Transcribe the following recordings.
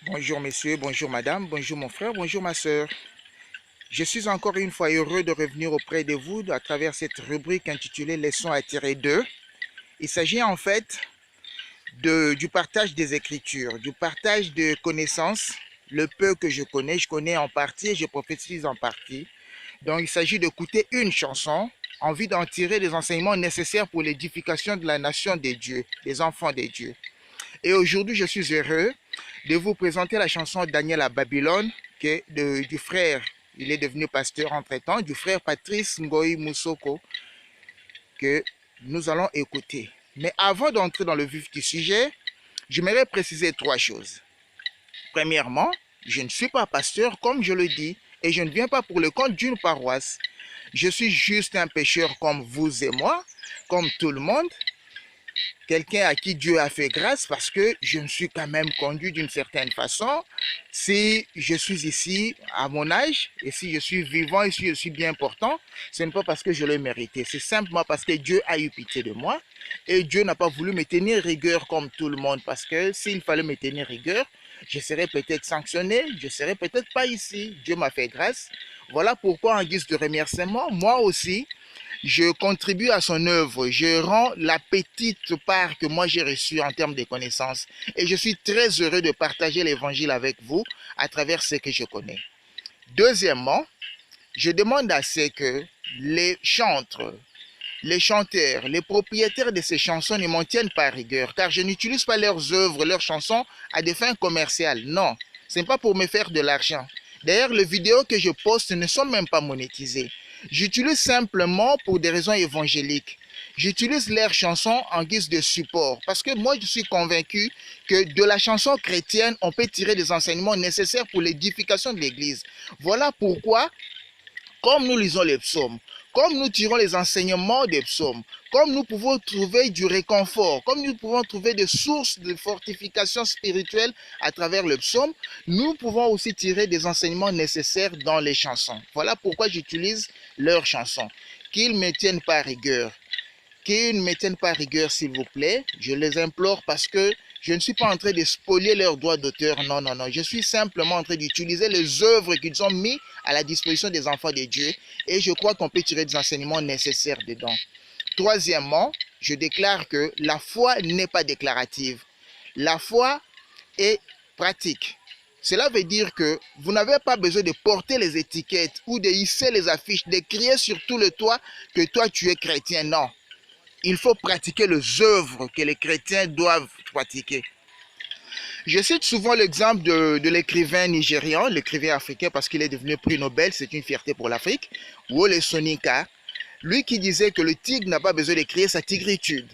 Bonjour messieurs, bonjour madame, bonjour mon frère, bonjour ma soeur. Je suis encore une fois heureux de revenir auprès de vous à travers cette rubrique intitulée Leçons à tirer d'eux. Il s'agit en fait du partage des écritures, du partage de connaissances. Le peu que je connais en partie et je prophétise en partie. Donc il s'agit d'écouter une chanson en vue d'en tirer les enseignements nécessaires pour l'édification de la nation des dieux, des enfants des dieux. Et aujourd'hui, je suis heureux de vous présenter la chanson Daniel à Babylone, qui est du frère, il est devenu pasteur entre-temps, du frère Patrice Ngoï Moussoko, que nous allons écouter. Mais avant d'entrer dans le vif du sujet, j'aimerais préciser trois choses. Premièrement, je ne suis pas pasteur comme je le dis, et je ne viens pas pour le compte d'une paroisse. Je suis juste un pécheur comme vous et moi, comme tout le monde, quelqu'un à qui Dieu a fait grâce parce que je me suis quand même conduit d'une certaine façon. Si je suis ici à mon âge et si je suis vivant et si je suis bien portant, ce n'est pas parce que je l'ai mérité. C'est simplement parce que Dieu a eu pitié de moi et Dieu n'a pas voulu me tenir rigueur comme tout le monde parce que s'il fallait me tenir rigueur, je serais peut-être sanctionné, je serais peut-être pas ici. Dieu m'a fait grâce. Voilà pourquoi en guise de remerciement, moi aussi, je contribue à son œuvre, je rends la petite part que moi j'ai reçue en termes de connaissances. Et je suis très heureux de partager l'évangile avec vous à travers ce que je connais. Deuxièmement, je demande à ce que les chantres, les chanteurs, les propriétaires de ces chansons ne m'en tiennent pas rigueur, car je n'utilise pas leurs œuvres, leurs chansons à des fins commerciales. Non, ce n'est pas pour me faire de l'argent. D'ailleurs, les vidéos que je poste ne sont même pas monétisées. J'utilise simplement pour des raisons évangéliques. J'utilise leurs chansons en guise de support parce que moi, je suis convaincu que de la chanson chrétienne, on peut tirer des enseignements nécessaires pour l'édification de l'Église. Voilà pourquoi, comme nous lisons les psaumes, comme nous tirons les enseignements des psaumes, comme nous pouvons trouver du réconfort, comme nous pouvons trouver des sources de fortification spirituelle à travers le psaume, nous pouvons aussi tirer des enseignements nécessaires dans les chansons. Voilà pourquoi j'utilise leurs chansons. Qu'ils ne me tiennent pas rigueur. Qu'ils ne me tiennent pas rigueur, s'il vous plaît. Je les implore parce que je ne suis pas en train de spolier leurs droits d'auteur. Non, non, non. Je suis simplement en train d'utiliser les œuvres qu'ils ont mis à la disposition des enfants de Dieu. Et je crois qu'on peut tirer des enseignements nécessaires dedans. Troisièmement, je déclare que la foi n'est pas déclarative. La foi est pratique. Cela veut dire que vous n'avez pas besoin de porter les étiquettes ou de hisser les affiches, de crier sur tout le toit que toi tu es chrétien. Non. Il faut pratiquer les œuvres que les chrétiens doivent pratiquer. Je cite souvent l'exemple de l'écrivain nigérian, l'écrivain africain parce qu'il est devenu prix Nobel, c'est une fierté pour l'Afrique, Wole Soyinka, lui qui disait que le tigre n'a pas besoin de crier sa tigritude.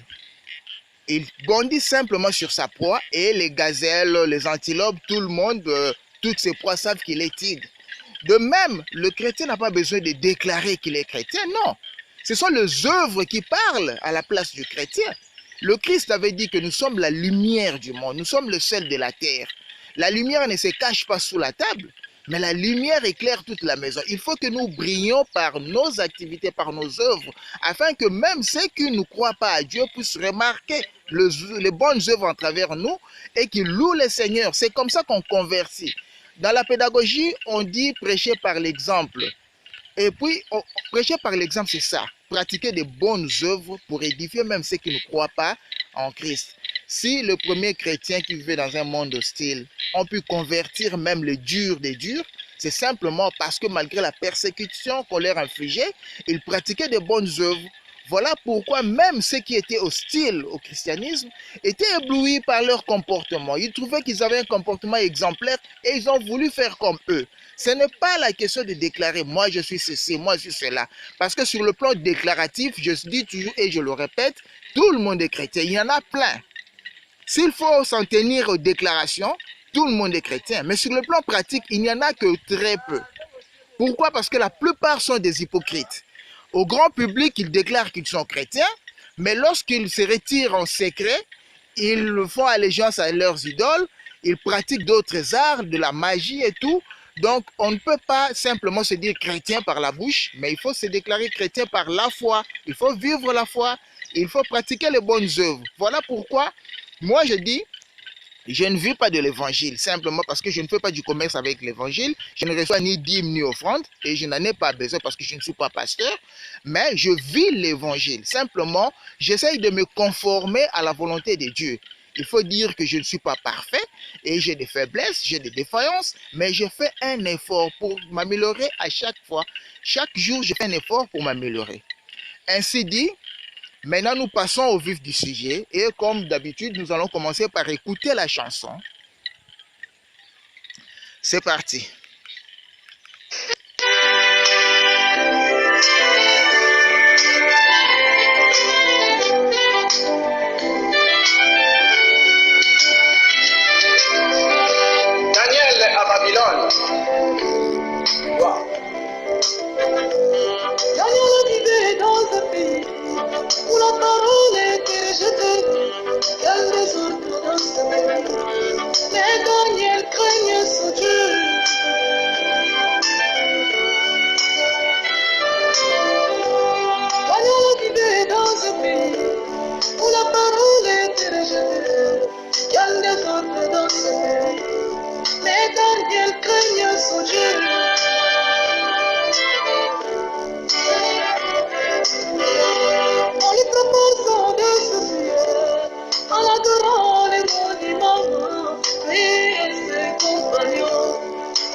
Il bondit simplement sur sa proie et les gazelles, les antilopes, tout le monde, toutes ces proies savent qu'il est tigre. De même, le chrétien n'a pas besoin de déclarer qu'il est chrétien, non. Ce sont les œuvres qui parlent à la place du chrétien. Le Christ avait dit que nous sommes la lumière du monde, nous sommes le sel de la terre. La lumière ne se cache pas sous la table, mais la lumière éclaire toute la maison. Il faut que nous brillions par nos activités, par nos œuvres, afin que même ceux qui ne croient pas à Dieu puissent remarquer les bonnes œuvres en travers nous et qu'ils louent le Seigneur. C'est comme ça qu'on convertit. Dans la pédagogie, on dit prêcher par l'exemple. Et puis, prêcher par l'exemple, c'est ça. Pratiquer de bonnes œuvres pour édifier même ceux qui ne croient pas en Christ. Si le premier chrétien qui vivait dans un monde hostile ont pu convertir même le dur des durs, c'est simplement parce que malgré la persécution qu'on leur infligeait, ils pratiquaient de bonnes œuvres. Voilà pourquoi même ceux qui étaient hostiles au christianisme étaient éblouis par leur comportement. Ils trouvaient qu'ils avaient un comportement exemplaire et ils ont voulu faire comme eux. Ce n'est pas la question de déclarer « moi je suis ceci, moi je suis cela ». Parce que sur le plan déclaratif, je dis toujours et je le répète, tout le monde est chrétien, il y en a plein. S'il faut s'en tenir aux déclarations, tout le monde est chrétien. Mais sur le plan pratique, il n'y en a que très peu. Pourquoi? Parce que la plupart sont des hypocrites. Au grand public, ils déclarent qu'ils sont chrétiens, mais lorsqu'ils se retirent en secret, ils font allégeance à leurs idoles, ils pratiquent d'autres arts, de la magie et tout. Donc, on ne peut pas simplement se dire chrétien par la bouche, mais il faut se déclarer chrétien par la foi. Il faut vivre la foi, il faut pratiquer les bonnes œuvres. Voilà pourquoi, moi je dis, Je ne vis pas de l'évangile, simplement parce que je ne fais pas du commerce avec l'évangile. Je ne reçois ni dîme ni offrande et je n'en ai pas besoin parce que je ne suis pas pasteur. Mais je vis l'évangile. Simplement, j'essaye de me conformer à la volonté de Dieu. Il faut dire que je ne suis pas parfait et j'ai des faiblesses, j'ai des défaillances, mais je fais un effort pour m'améliorer à chaque fois. Chaque jour, je fais un effort pour m'améliorer. Ainsi dit, maintenant nous passons au vif du sujet et comme d'habitude, nous allons commencer par écouter la chanson. C'est parti. Daniel à Babylone. Wow. Daniel vivait dans un pays où la parole était rejetée. Quel désordre dans ce pays. Mais Daniel craignait son Dieu. Daniel vivait dans un pays où la parole était rejetée. Quel désordre dans ce pays. Mais Daniel craignait son Dieu. En lui proposant de s'asseoir, en adorant les monuments, lui et ses compagnons,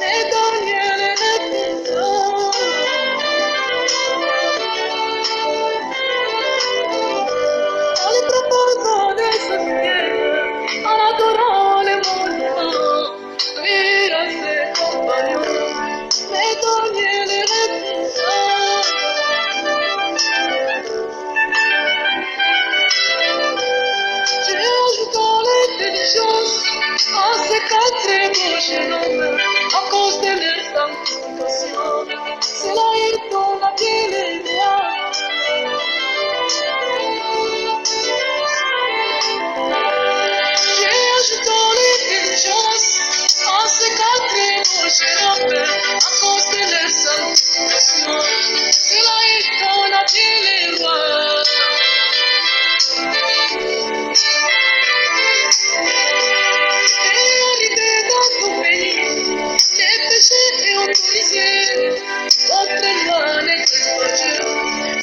mais Daniel refusa. En lui proposant de s'asseoir, en adorant les monuments, lui et ses compagnons, mais Daniel refusa. Ajoutant l'intelligence à ces quatre beaux jeunes hommes à cause de leur sanctification. Cela est dans la vie les lois. J'ai ajoutant l'intelligence à ces quatre beaux jeunes hommes à cause de leur sanctification. Cela est dans la vie les lois. Autorisé, votre loi n'est pas Dieu, mais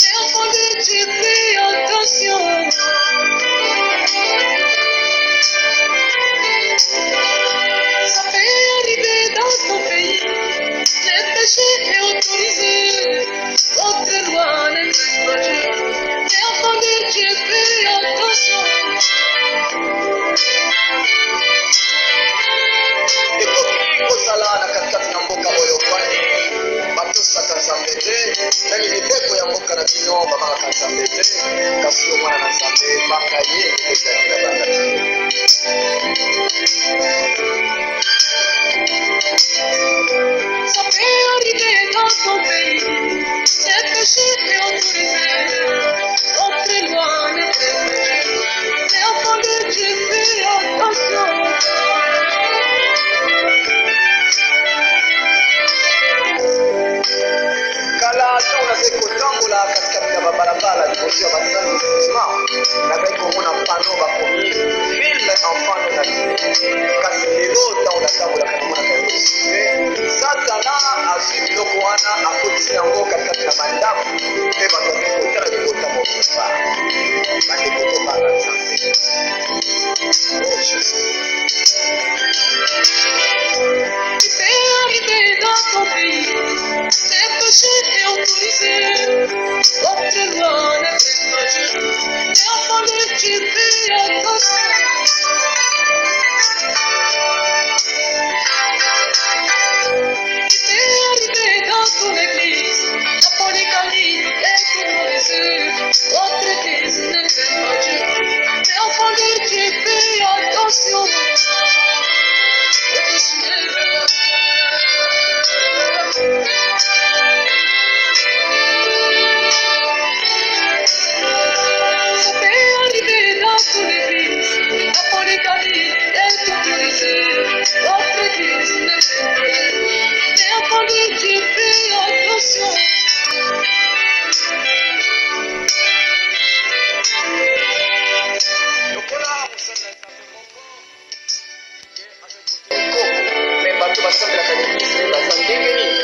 basambelaka l'église baza ndenge nini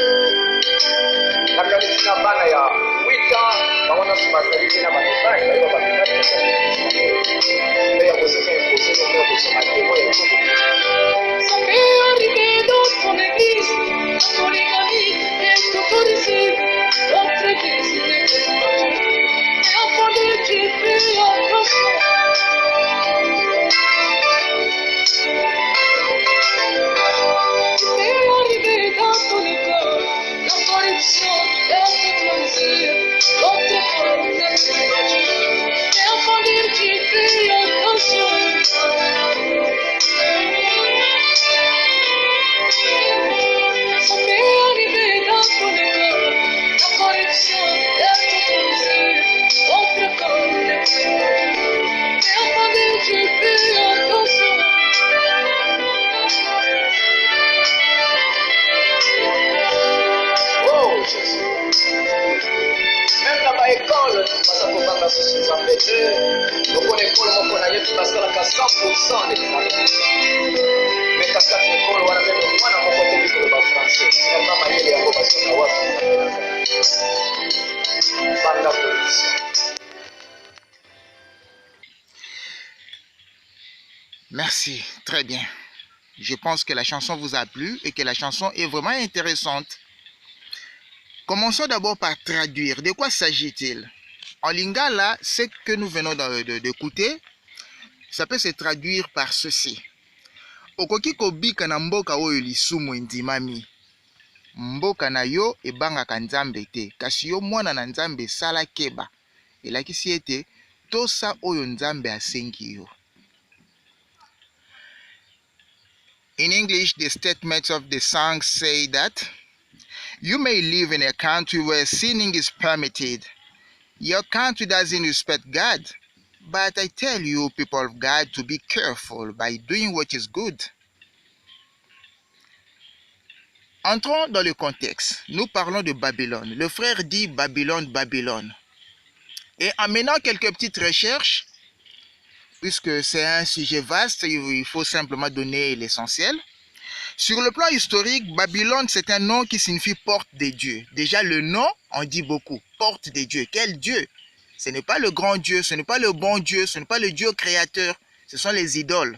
nakanisi na bana ya 8 ans bango nyonso bazali mpe na bamibali bayeba bamibali mpe ya kozeka impose nombe ya kozoma temo ya ekoko Ça peut arriver dans ton église, la polygamie est autorisée. Notre église n'est pas Dieu. Et enfant de Dieu, fais attention. Ça peut arriver dans ton école, la corruption est autorisée. Notre école n'est pas Dieu. Et enfant de Dieu, fais attention. Ça peut arriver dans ton école, la corruption est autorisée. Votre école n'est pas Dieu. Et enfant de Dieu, fais attention. oh jésus même na baekole baza kobanga susu nzambe te lokola ekole moko na ye basalaka 100% l'examen me katikati na ekole wana meme mwana moko te likoloba français yanga mayele yango bazonga wapi banda polisi. Merci, très bien. Je pense que la chanson vous a plu et que la chanson est vraiment intéressante. Commençons d'abord par traduire. De quoi s'agit-il? En lingala, ce que nous venons d'écouter, ça peut se traduire par ceci. Okoki kobika na mboka oyo lisumu endimami. Mboka na yo ebangaka nzambe te. Kasi yo mwana na nzambe sala keba. Elakisi ete tosa oyo nzambe asengi yo. In English, the statements of the song say that you may live in a country where sinning is permitted. Your country doesn't respect God. But I tell you, people of God, to be careful by doing what is good. Entrons dans le contexte. Nous parlons de Babylone. Le frère dit Babylone, Babylone. Et en menant quelques petites recherches, puisque c'est un sujet vaste, il faut simplement donner l'essentiel. Sur le plan historique, Babylone, c'est un nom qui signifie porte des dieux. Déjà, le nom, on dit beaucoup. Porte des dieux. Quel Dieu? Ce n'est pas le grand Dieu, ce n'est pas le bon Dieu, ce n'est pas le Dieu créateur. Ce sont les idoles.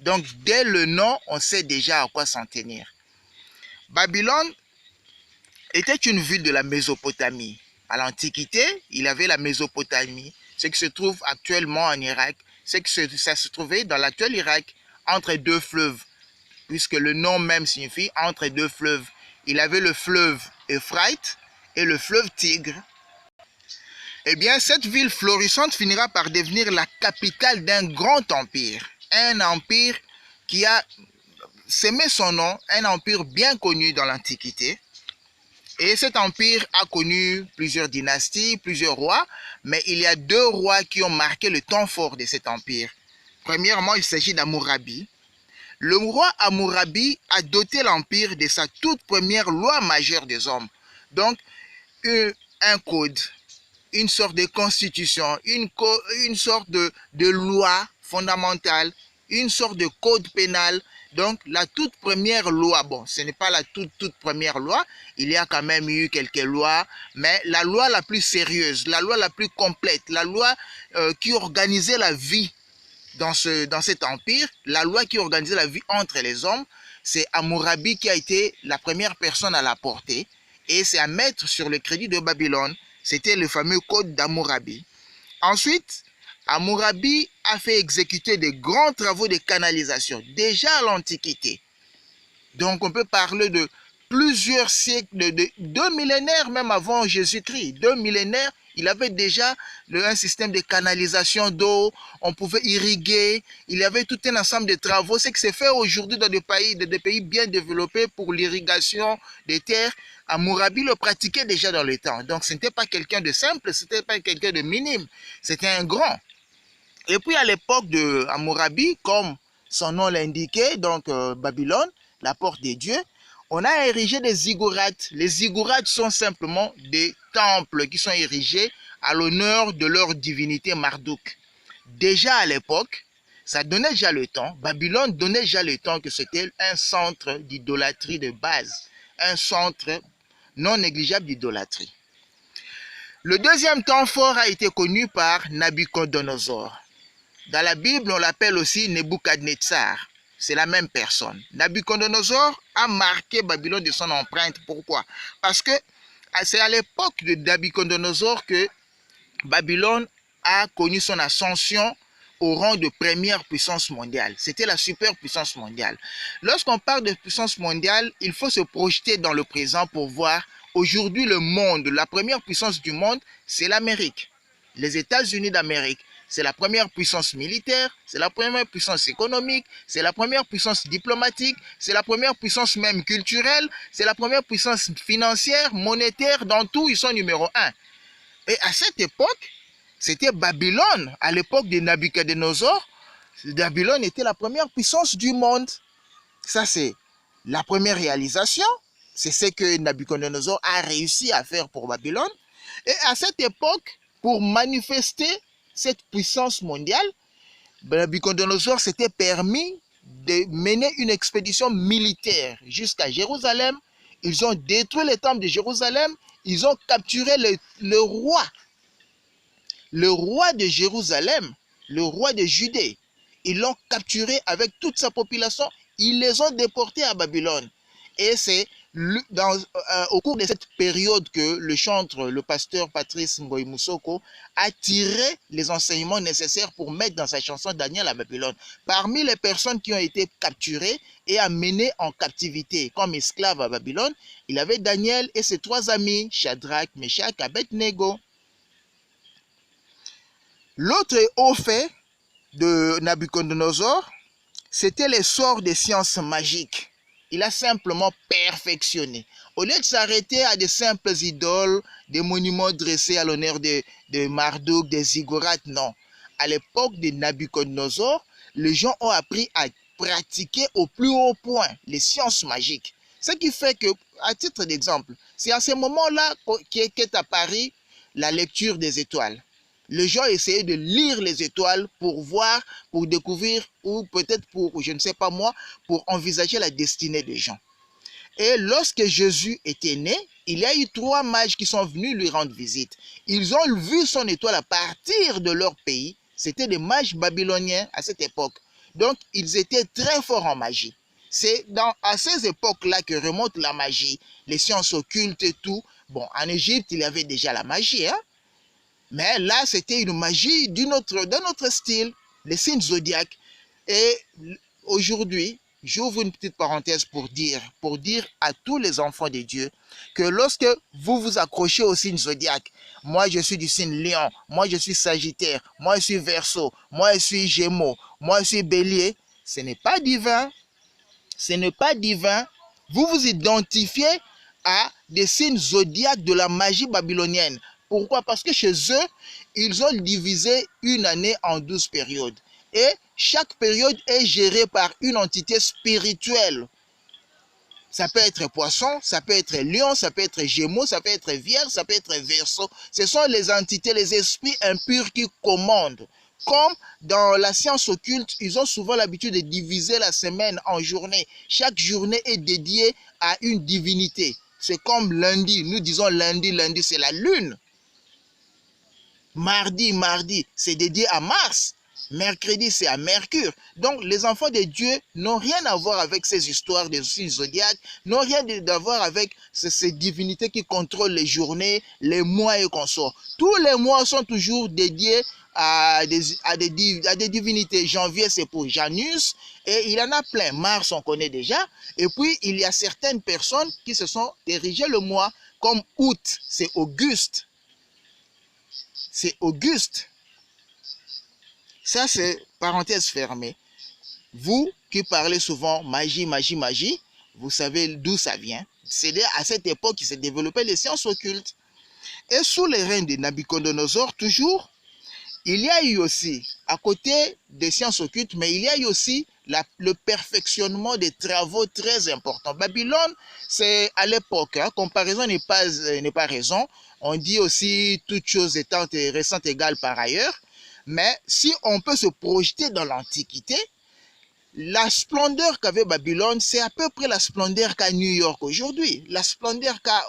Donc, dès le nom, on sait déjà à quoi s'en tenir. Babylone était une ville de la Mésopotamie. À l'Antiquité, il y avait la Mésopotamie, ce qui se trouve actuellement en Irak, c'est que ça se trouvait dans l'actuel Irak, entre deux fleuves, puisque le nom même signifie entre deux fleuves. Il avait le fleuve Euphrate et le fleuve Tigre. Eh bien, cette ville florissante finira par devenir la capitale d'un grand empire. Un empire qui a semé son nom, un empire bien connu dans l'Antiquité. Et cet empire a connu plusieurs dynasties, plusieurs rois, mais il y a deux rois qui ont marqué le temps fort de cet empire. Premièrement, il s'agit d'Hammurabi. Le roi Hammurabi a doté l'empire de sa toute première loi majeure des hommes. Donc, un code, une sorte de constitution, une sorte de loi fondamentale, une sorte de code pénal. Donc, la toute première loi, bon, ce n'est pas la toute première loi, il y a quand même eu quelques lois, mais la loi la plus sérieuse, la loi la plus complète, la loi qui organisait la vie dans cet empire, la loi qui organisait la vie entre les hommes, c'est Hammurabi qui a été la première personne à la porter, et c'est à mettre sur le crédit de Babylone, c'était le fameux code d'Hammurabi. Ensuite, Hammurabi a fait exécuter de grands travaux de canalisation, déjà à l'Antiquité. Donc on peut parler de plusieurs siècles, de 2 millénaires même avant Jésus-Christ. 2 millénaires, il avait déjà un système de canalisation d'eau, on pouvait irriguer, il y avait tout un ensemble de travaux. Ce qui se fait aujourd'hui dans des pays bien développés pour l'irrigation des terres. Hammurabi le pratiquait déjà dans le temps. Donc ce n'était pas quelqu'un de simple, ce n'était pas quelqu'un de minime, c'était un grand. Et puis à l'époque de Hammurabi, comme son nom l'indiquait, donc Babylone, la porte des dieux, on a érigé des ziggourats. Les ziggourats sont simplement des temples qui sont érigés à l'honneur de leur divinité Marduk. Déjà à l'époque, Ça donnait déjà le temps, Babylone donnait déjà le temps que c'était un centre d'idolâtrie de base, un centre non négligeable d'idolâtrie. Le deuxième temps fort a été connu par Nabuchodonosor. Dans la Bible, on l'appelle aussi Nebuchadnezzar. C'est la même personne. Nabuchodonosor a marqué Babylone de son empreinte. Pourquoi? Parce que c'est à l'époque de Nabuchodonosor que Babylone a connu son ascension au rang de première puissance mondiale. C'était la superpuissance mondiale. Lorsqu'on parle de puissance mondiale, il faut se projeter dans le présent pour voir aujourd'hui le monde, la première puissance du monde, c'est l'Amérique. Les États-Unis d'Amérique, c'est la première puissance militaire, c'est la première puissance économique, c'est la première puissance diplomatique, c'est la première puissance même culturelle, c'est la première puissance financière, monétaire, dans tout, ils sont numéro 1. Et à cette époque, c'était Babylone, à l'époque de Nabuchodonosor, Babylone était la première puissance du monde. Ça, c'est la première réalisation. C'est ce que Nabuchodonosor a réussi à faire pour Babylone. Et à cette époque, pour manifester cette puissance mondiale, Nabuchodonosor s'était permis de mener une expédition militaire jusqu'à Jérusalem. Ils ont détruit le temple de Jérusalem. Ils ont capturé le roi de Jérusalem, le roi de Judée. Ils l'ont capturé avec toute sa population. Ils les ont déportés à Babylone. Et c'est au cours de cette période que le chantre, le pasteur Patrice Ngoyi Moussoko, a tiré les enseignements nécessaires pour mettre dans sa chanson Daniel à Babylone. Parmi les personnes qui ont été capturées et amenées en captivité comme esclaves à Babylone, il avait Daniel et ses 3 amis, Shadrach, Meshach, Abednego. L'autre haut fait de Nabuchodonosor, c'était les sorts des sciences magiques. Il a simplement perfectionné. Au lieu de s'arrêter à des simples idoles, des monuments dressés à l'honneur de Marduk, des ziggourats, non. À l'époque de Nabuchodonosor, les gens ont appris à pratiquer au plus haut point les sciences magiques. Ce qui fait que, à titre d'exemple, c'est à ce moment-là qu'est apparue la lecture des étoiles. Les gens essayaient de lire les étoiles pour voir, pour découvrir, ou peut-être pour, je ne sais pas moi, pour envisager la destinée des gens. Et lorsque Jésus était né, il y a eu 3 mages qui sont venus lui rendre visite. Ils ont vu son étoile à partir de leur pays. C'était des mages babyloniens à cette époque. Donc, ils étaient très forts en magie. C'est à ces époques-là que remonte la magie, les sciences occultes et tout. Bon, en Égypte, il y avait déjà la magie, hein? Mais là, c'était une magie d'un autre style, les signes zodiaques. Et aujourd'hui, j'ouvre une petite parenthèse pour dire à tous les enfants de Dieu que lorsque vous vous accrochez au signe zodiaque, moi je suis du signe Lion, moi je suis Sagittaire, moi je suis Verseau, moi je suis Gémeaux, moi je suis Bélier, ce n'est pas divin. Ce n'est pas divin. Vous vous identifiez à des signes zodiaques de la magie babylonienne. Pourquoi? Parce que chez eux, ils ont divisé une année en 12 périodes. Et chaque période est gérée par une entité spirituelle. Ça peut être poisson, ça peut être lion, ça peut être gémeaux, ça peut être vierge, ça peut être verseau. Ce sont les entités, les esprits impurs qui commandent. Comme dans la science occulte, ils ont souvent l'habitude de diviser la semaine en journées. Chaque journée est dédiée à une divinité. C'est comme lundi, nous disons lundi, lundi c'est la lune. Mardi, c'est dédié à Mars. Mercredi, c'est à Mercure. Donc, les enfants de Dieu n'ont rien à voir avec ces histoires de signes zodiaques, n'ont rien à voir avec ces divinités qui contrôlent les journées, les mois et consorts. Tous les mois sont toujours dédiés à des divinités. Janvier, c'est pour Janus, et il y en a plein. Mars, on connaît déjà. Et puis, il y a certaines personnes qui se sont érigées le mois, comme août, c'est Auguste. C'est Auguste. Ça, c'est parenthèse fermée. Vous qui parlez souvent magie, vous savez d'où ça vient. C'est à cette époque qu'il s'est développé les sciences occultes. Et sous les règnes de Nabuchodonosor, toujours, il y a eu aussi, à côté des sciences occultes, mais il y a eu aussi le perfectionnement des travaux très importants. Babylone, c'est à l'époque, hein, comparaison n'est pas raison. On dit aussi, toute chose étant récente égale par ailleurs. Mais si on peut se projeter dans l'Antiquité, la splendeur qu'avait Babylone, c'est à peu près la splendeur qu'a New York aujourd'hui, la splendeur qu'a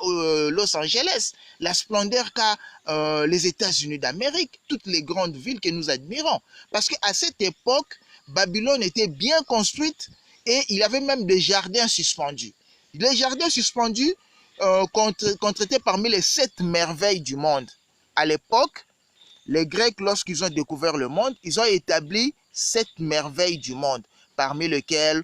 Los Angeles, la splendeur qu'a les États-Unis d'Amérique, toutes les grandes villes que nous admirons. Parce qu'à cette époque, Babylone était bien construite et il y avait même des jardins suspendus. Les jardins suspendus qu'on traitait parmi les 7 merveilles du monde. À l'époque, les Grecs, lorsqu'ils ont découvert le monde, ils ont établi 7 merveilles du monde, parmi lesquelles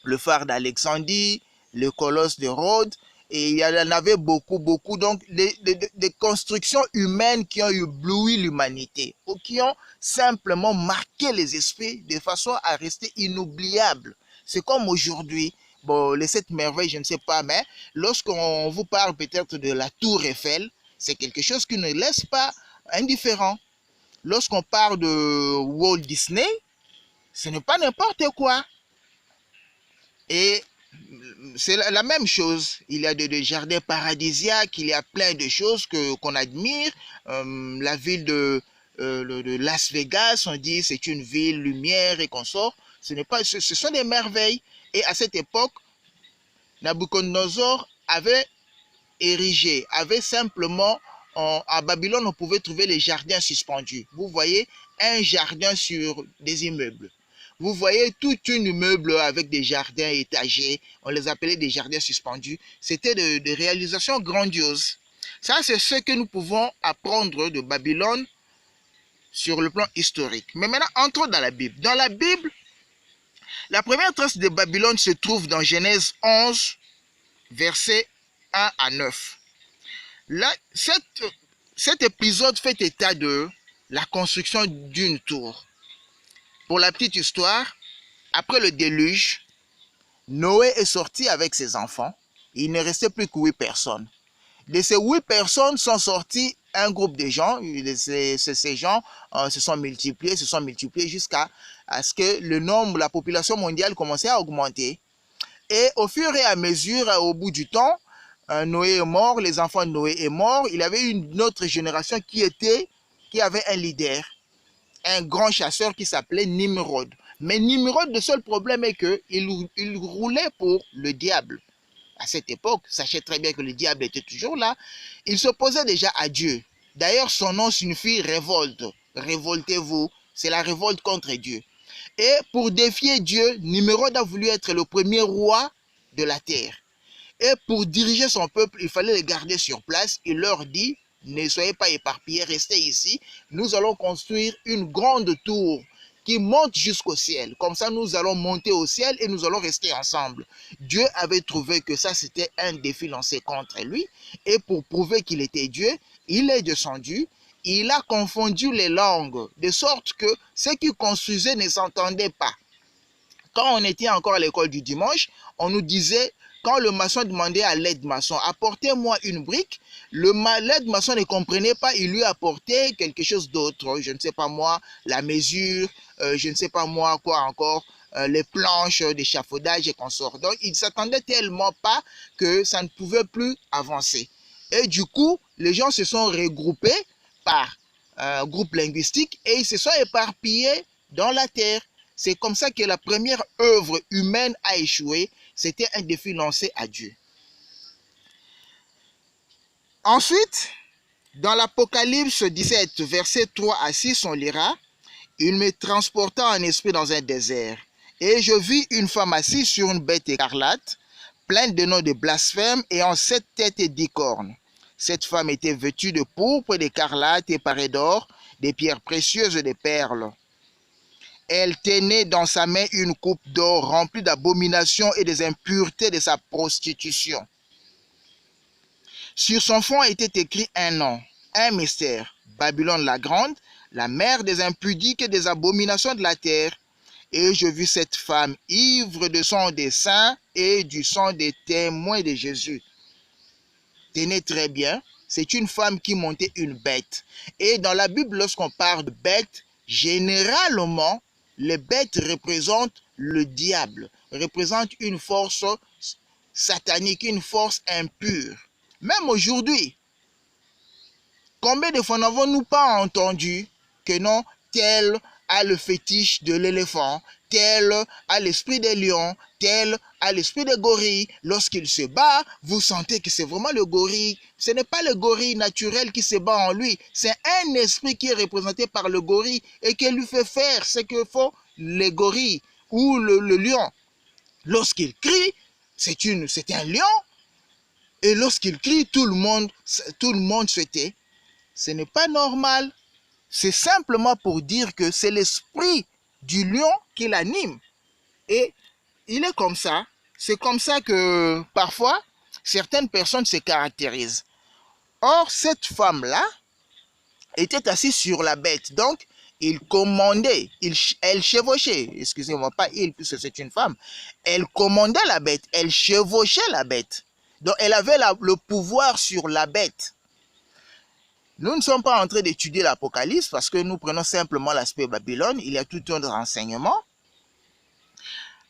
le phare d'Alexandrie, le colosse de Rhodes, et il y en avait beaucoup. Donc des constructions humaines qui ont ébloui l'humanité, ou qui ont simplement marqué les esprits de façon à rester inoubliables. C'est comme aujourd'hui, bon, les 7 merveilles, je ne sais pas, mais lorsqu'on vous parle peut-être de la Tour Eiffel, c'est quelque chose qui ne laisse pas indifférent. Lorsqu'on parle de Walt Disney, ce n'est pas n'importe quoi. Et c'est la même chose. Il y a des jardins paradisiaques, il y a plein de choses qu'on admire. La ville de Las Vegas, on dit c'est une ville lumière et consort. Ce sont des merveilles. Et à cette époque, Nabucodonosor avait érigé, avait simplement, à Babylone, on pouvait trouver les jardins suspendus. Vous voyez, un jardin sur des immeubles. Vous voyez tout un immeuble avec des jardins étagés, on les appelait des jardins suspendus. C'était des réalisations grandioses. Ça, c'est ce que nous pouvons apprendre de Babylone sur le plan historique. Mais maintenant, entrons dans la Bible. Dans la Bible, la première trace de Babylone se trouve dans Genèse 11, versets 1 à 9. Là, cet épisode fait état de la construction d'une tour. Pour la petite histoire, après le déluge, Noé est sorti avec ses enfants. Il ne restait plus que 8 personnes. De ces 8 personnes sont sortis un groupe de gens. Ces gens se sont multipliés jusqu'à ce que le nombre, la population mondiale commençait à augmenter. Et au fur et à mesure, au bout du temps, Noé est mort, les enfants de Noé sont morts. Il y avait une autre génération qui avait un leader, un grand chasseur qui s'appelait Nimrod. Mais Nimrod, le seul problème est qu'il roulait pour le diable. À cette époque, sachez très bien que le diable était toujours là. Il s'opposait déjà à Dieu. D'ailleurs, son nom signifie révolte. Révoltez-vous. C'est la révolte contre Dieu. Et pour défier Dieu, Nimrod a voulu être le premier roi de la terre. Et pour diriger son peuple, il fallait les garder sur place. Il leur dit, ne soyez pas éparpillés, restez ici. Nous allons construire une grande tour qui monte jusqu'au ciel. Comme ça, nous allons monter au ciel et nous allons rester ensemble. Dieu avait trouvé que ça, c'était un défi lancé contre lui. Et pour prouver qu'il était Dieu, il est descendu. Il a confondu les langues, de sorte que ceux qui construisaient ne s'entendaient pas. Quand on était encore à l'école du dimanche, on nous disait, quand le maçon demandait à l'aide-maçon, apportez-moi une brique, l'aide-maçon ne comprenait pas, il lui apportait quelque chose d'autre, je ne sais pas moi, la mesure, je ne sais pas moi quoi encore, les planches d'échafaudage et consorts. Donc, il ne s'attendait tellement pas que ça ne pouvait plus avancer. Et du coup, les gens se sont regroupés par groupe linguistique et ils se sont éparpillés dans la terre. C'est comme ça que la première œuvre humaine a échoué. C'était un défi lancé à Dieu. Ensuite, dans l'Apocalypse 17, versets 3 à 6, on lira « Il me transporta en esprit dans un désert, et je vis une femme assise sur une bête écarlate, pleine de noms de blasphème, ayant 7 têtes et 10 cornes. Cette femme était vêtue de pourpre, d'écarlate et parée d'or, des pierres précieuses et des perles. Elle tenait dans sa main une coupe d'or remplie d'abominations et des impuretés de sa prostitution. Sur son front était écrit un nom, un mystère, Babylone la grande, la mère des impudiques et des abominations de la terre. Et je vis cette femme ivre de sang des saints et du sang des témoins de Jésus. Tenez très bien, c'est une femme qui montait une bête. Et dans la Bible, lorsqu'on parle de bête, généralement, les bêtes représentent le diable, représentent une force satanique, une force impure. Même aujourd'hui, combien de fois n'avons-nous pas entendu que non, tel a le fétiche de l'éléphant, tel a l'esprit des lions, tel a l'esprit des gorilles. Lorsqu'il se bat, vous sentez que c'est vraiment le gorille. Ce n'est pas le gorille naturel qui se bat en lui, c'est un esprit qui est représenté par le gorille et qui lui fait faire ce que font les gorilles ou le lion. Lorsqu'il crie, c'est un lion, et lorsqu'il crie, tout le monde se tait. Ce n'est pas normal. C'est simplement pour dire que c'est l'esprit du lion qui l'anime. Et il est comme ça. C'est comme ça que parfois, certaines personnes se caractérisent. Or, cette femme-là était assise sur la bête. Donc, il commandait, elle chevauchait. Excusez-moi, pas il, puisque c'est une femme. Elle commandait la bête, elle chevauchait la bête. Donc, elle avait le pouvoir sur la bête. Nous ne sommes pas en train d'étudier l'Apocalypse parce que nous prenons simplement l'aspect Babylone. Il y a tout un renseignement.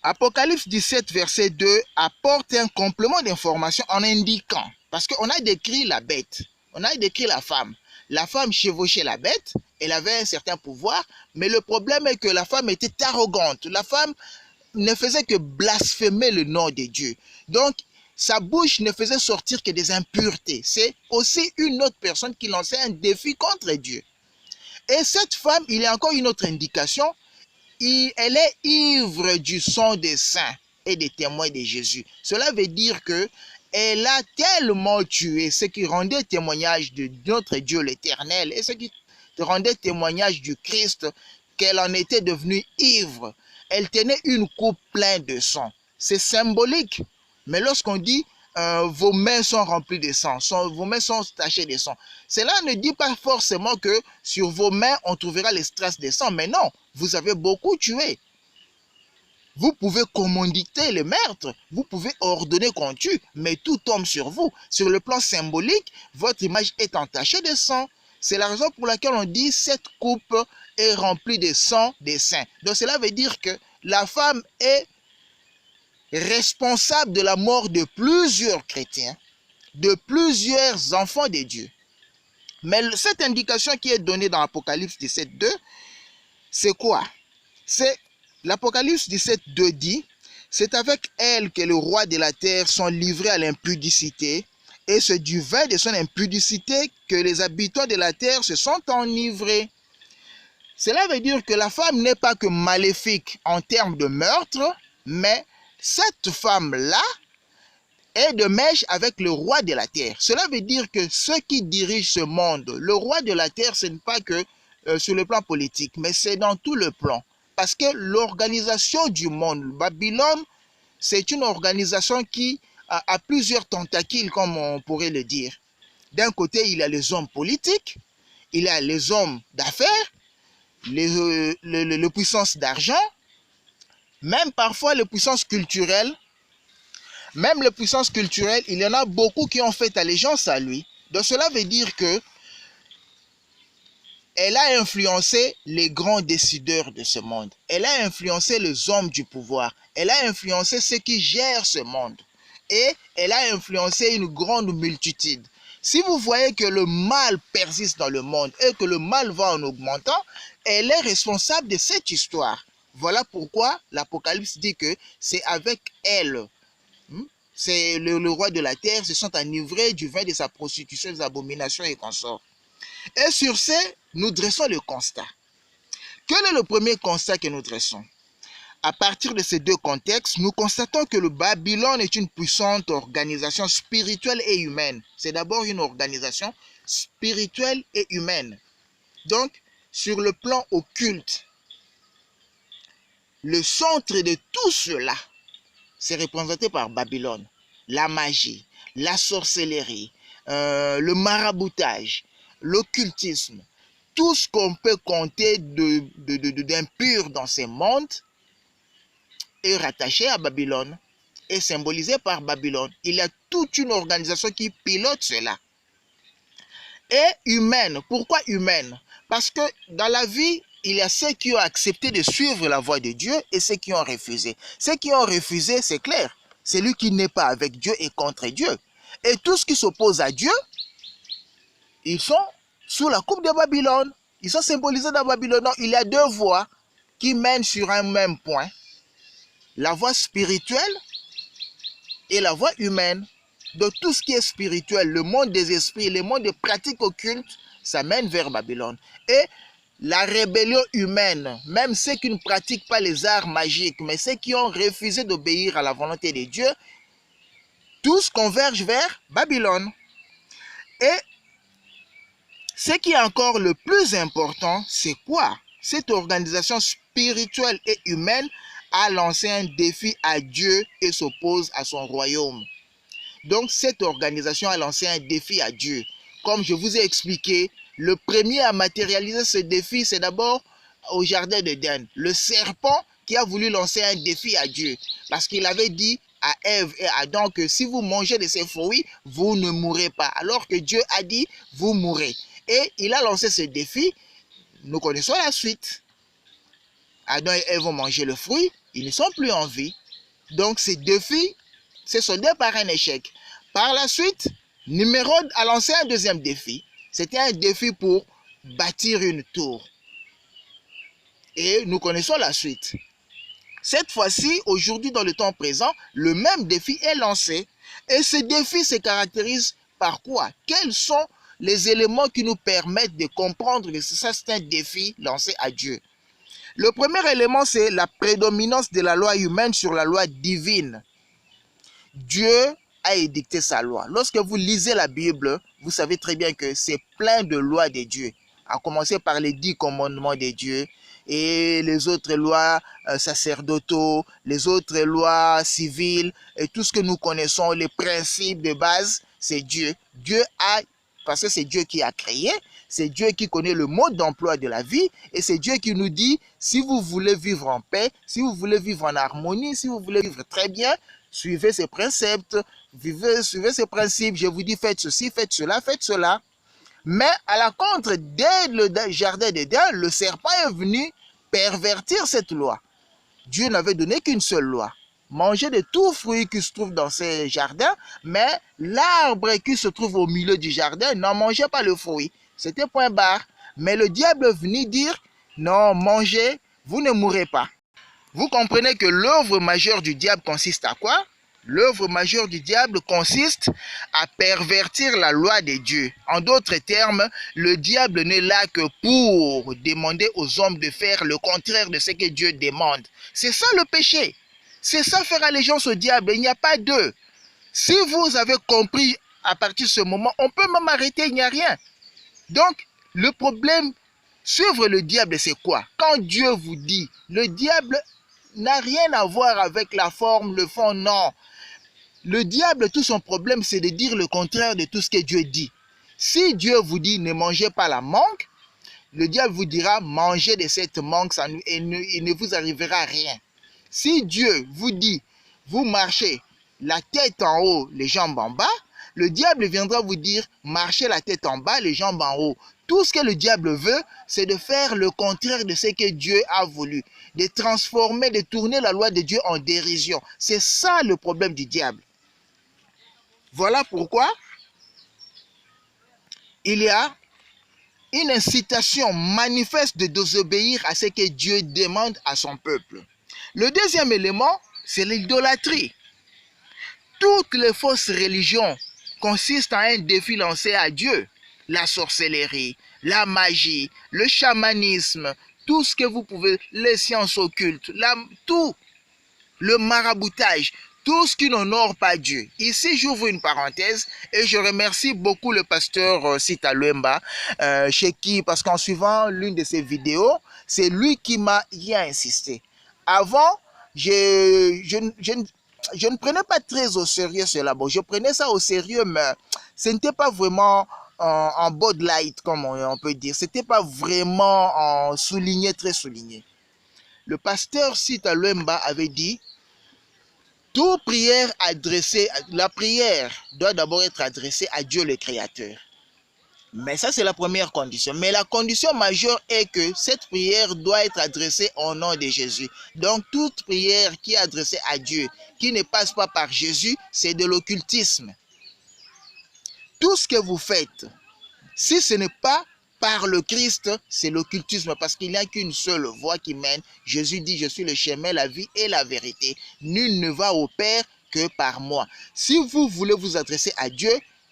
Apocalypse 17, verset 2 apporte un complément d'information en indiquant, parce qu'on a décrit la bête, on a décrit la femme. La femme chevauchait la bête, elle avait un certain pouvoir, mais le problème est que la femme était arrogante. La femme ne faisait que blasphémer le nom de Dieu. Donc, sa bouche ne faisait sortir que des impuretés. C'est aussi une autre personne qui lançait un défi contre Dieu. Et cette femme, il y a encore une autre indication. Elle est ivre du sang des saints et des témoins de Jésus. Cela veut dire que elle a tellement tué ce qui rendait témoignage de notre Dieu l'Éternel et ce qui rendait témoignage du Christ, qu'elle en était devenue ivre. Elle tenait une coupe pleine de sang. C'est symbolique. Mais lorsqu'on dit vos mains sont remplies de sang, vos mains sont tachées de sang, cela ne dit pas forcément que sur vos mains on trouvera les traces de sang. Mais non, vous avez beaucoup tué. Vous pouvez commanditer le meurtre, vous pouvez ordonner qu'on tue, mais tout tombe sur vous. Sur le plan symbolique, votre image est entachée de sang. C'est la raison pour laquelle on dit cette coupe est remplie de sang des saints. Donc cela veut dire que la femme est responsable de la mort de plusieurs chrétiens, de plusieurs enfants de Dieu. Mais cette indication qui est donnée dans Apocalypse 17, 2, c'est quoi? C'est l'Apocalypse 17, 2 dit, c'est avec elle que le roi de la terre sont livrés à l'impudicité, et c'est du vin de son impudicité que les habitants de la terre se sont enivrés. Cela veut dire que la femme n'est pas que maléfique en termes de meurtre, mais cette femme-là est de mèche avec le roi de la terre. Cela veut dire que ceux qui dirigent ce monde, le roi de la terre, ce n'est pas que sur le plan politique, mais c'est dans tout le plan. Parce que l'organisation du monde, Babylone, c'est une organisation qui a plusieurs tentacules, comme on pourrait le dire. D'un côté, il y a les hommes politiques, il y a les hommes d'affaires, les puissances d'argent, même parfois les puissances culturelles. Même les puissances culturelles, il y en a beaucoup qui ont fait allégeance à lui. Donc cela veut dire que elle a influencé les grands décideurs de ce monde. Elle a influencé les hommes du pouvoir. Elle a influencé ceux qui gèrent ce monde. Et elle a influencé une grande multitude. Si vous voyez que le mal persiste dans le monde et que le mal va en augmentant, elle est responsable de cette histoire. Voilà pourquoi l'Apocalypse dit que c'est avec elle. C'est le roi de la terre se sont enivrés du vin de sa prostitution, des abominations et consorts. Et sur ce, nous dressons le constat. Quel est le premier constat que nous dressons? À partir de ces deux contextes, nous constatons que le Babylone est une puissante organisation spirituelle et humaine. C'est d'abord une organisation spirituelle et humaine. Donc, sur le plan occulte, le centre de tout cela, c'est représenté par Babylone. La magie, la sorcellerie, le maraboutage, l'occultisme, tout ce qu'on peut compter d'impur dans ces mondes est rattaché à Babylone, est symbolisé par Babylone. Il y a toute une organisation qui pilote cela. Et humaine. Pourquoi humaine? Parce que dans la vie, il y a ceux qui ont accepté de suivre la voie de Dieu et ceux qui ont refusé. Ceux qui ont refusé, c'est clair. Celui qui n'est pas avec Dieu est contre Dieu. Et tous qui s'opposent à Dieu, ils sont sous la coupe de Babylone. Ils sont symbolisés dans Babylone. Donc, il y a deux voies qui mènent sur un même point. La voie spirituelle et la voie humaine. De tout ce qui est spirituel, le monde des esprits, le monde des pratiques occultes, ça mène vers Babylone. Et la rébellion humaine, même ceux qui ne pratiquent pas les arts magiques, mais ceux qui ont refusé d'obéir à la volonté de Dieu, tous convergent vers Babylone. Et ce qui est encore le plus important, c'est quoi? Cette organisation spirituelle et humaine a lancé un défi à Dieu et s'oppose à son royaume. Donc, cette organisation a lancé un défi à Dieu. Comme je vous ai expliqué, le premier à matérialiser ce défi, c'est d'abord au jardin d'Éden. Le serpent qui a voulu lancer un défi à Dieu. Parce qu'il avait dit à Ève et à Adam que si vous mangez de ces fruits, vous ne mourrez pas. Alors que Dieu a dit, vous mourrez. Et il a lancé ce défi. Nous connaissons la suite. Adam et Ève ont mangé le fruit. Ils ne sont plus en vie. Donc, ce défi s'est soldé par un échec. Par la suite, Nimrod a lancé un deuxième défi. C'était un défi pour bâtir une tour. Et nous connaissons la suite. Cette fois-ci, aujourd'hui, dans le temps présent, le même défi est lancé. Et ce défi se caractérise par quoi? Quels sont les éléments qui nous permettent de comprendre que c'est un défi lancé à Dieu? Le premier élément, c'est la prédominance de la loi humaine sur la loi divine. Dieu a édicté sa loi. Lorsque vous lisez la Bible, vous savez très bien que c'est plein de lois de Dieu. À commencer par les 10 commandements de Dieu et les autres lois sacerdotaux, les autres lois civiles et tout ce que nous connaissons, les principes de base, c'est Dieu. Parce que c'est Dieu qui a créé, c'est Dieu qui connaît le mode d'emploi de la vie et c'est Dieu qui nous dit, si vous voulez vivre en paix, si vous voulez vivre en harmonie, si vous voulez vivre très bien, suivez ces préceptes, suivez ces principes, je vous dis faites ceci, faites cela, faites cela. Mais à la contre, dès le jardin d'Éden, le serpent est venu pervertir cette loi. Dieu n'avait donné qu'une seule loi. Manger de tout fruit qui se trouve dans ces jardins, mais l'arbre qui se trouve au milieu du jardin, n'en mangez pas le fruit. C'était point barre. Mais le diable est venu dire, non, mangez, vous ne mourrez pas. Vous comprenez que l'œuvre majeure du diable consiste à quoi? L'œuvre majeure du diable consiste à pervertir la loi de Dieu. En d'autres termes, le diable n'est là que pour demander aux hommes de faire le contraire de ce que Dieu demande. C'est ça le péché. C'est ça faire allégeance au diable. Il n'y a pas deux. Si vous avez compris à partir de ce moment, on peut même arrêter, il n'y a rien. Donc, le problème, suivre le diable, c'est quoi? Quand Dieu vous dit, le diable n'a rien à voir avec la forme, le fond, non. Le diable, tout son problème, c'est de dire le contraire de tout ce que Dieu dit. Si Dieu vous dit ne mangez pas la mangue, le diable vous dira mangez de cette mangue, il ne vous arrivera rien. Si Dieu vous dit vous marchez la tête en haut, les jambes en bas, le diable viendra vous dire marchez la tête en bas, les jambes en haut. Tout ce que le diable veut, c'est de faire le contraire de ce que Dieu a voulu, de transformer, de tourner la loi de Dieu en dérision. C'est ça le problème du diable. Voilà pourquoi il y a une incitation manifeste de désobéir à ce que Dieu demande à son peuple. Le deuxième élément, c'est l'idolâtrie. Toutes les fausses religions consistent en un défi lancé à Dieu. La sorcellerie, la magie, le chamanisme, tout ce que vous pouvez, les sciences occultes, tout, le maraboutage, tout ce qui n'honore pas Dieu. Ici, j'ouvre une parenthèse et je remercie beaucoup le pasteur Sita Luemba, chez qui, parce qu'en suivant l'une de ses vidéos, c'est lui qui m'a y insisté. Avant, je ne prenais pas très au sérieux cela. Bon, je prenais ça au sérieux, mais ce n'était pas vraiment en Bud Light, comme on peut dire. Ce n'était pas vraiment en souligné, très souligné. Le pasteur Sita Luemba avait dit, toute prière adressée, la prière doit d'abord être adressée à Dieu le Créateur. Mais ça, c'est la première condition. Mais la condition majeure est que cette prière doit être adressée au nom de Jésus. Donc, toute prière qui est adressée à Dieu, qui ne passe pas par Jésus, c'est de l'occultisme. Tout ce que vous faites, si ce n'est pas par le Christ, c'est l'occultisme parce qu'il n'y a qu'une seule voie qui mène. Jésus dit, je suis le chemin, la vie et la vérité. Nul ne va au Père que par moi. Si vous voulez vous adresser à Dieu,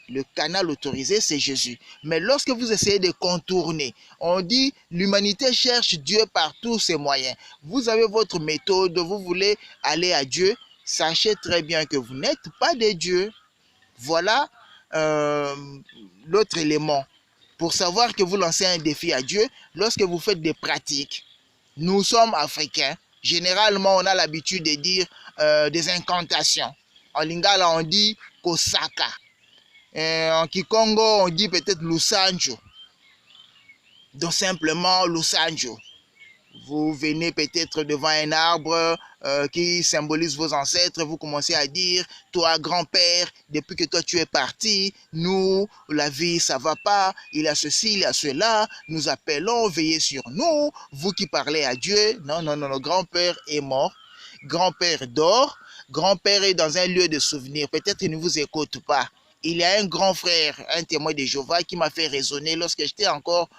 le canal autorisé, c'est Jésus. Mais lorsque vous essayez de contourner, on dit l'humanité cherche Dieu par tous ses moyens. Vous avez votre méthode, vous voulez aller à Dieu, sachez très bien que vous n'êtes pas de Dieu. Voilà l'autre élément. Pour savoir que vous lancez un défi à Dieu, lorsque vous faites des pratiques, nous sommes africains. Généralement, on a l'habitude de dire des incantations. En lingala, on dit Kosaka. En Kikongo, on dit peut-être Lusanjo. Donc simplement Lusanjo. Vous venez peut-être devant un arbre qui symbolise vos ancêtres. Vous commencez à dire, toi grand-père, depuis que toi tu es parti, nous, la vie ça va pas, il y a ceci, il y a cela, nous appelons, veillez sur nous. Vous qui parlez à Dieu, non, non, non, non, grand-père est mort, grand-père dort, grand-père est dans un lieu de souvenir, peut-être qu'il ne vous écoute pas. Il y a un grand frère, un témoin de Jéhovah qui m'a fait raisonner lorsque j'étais encore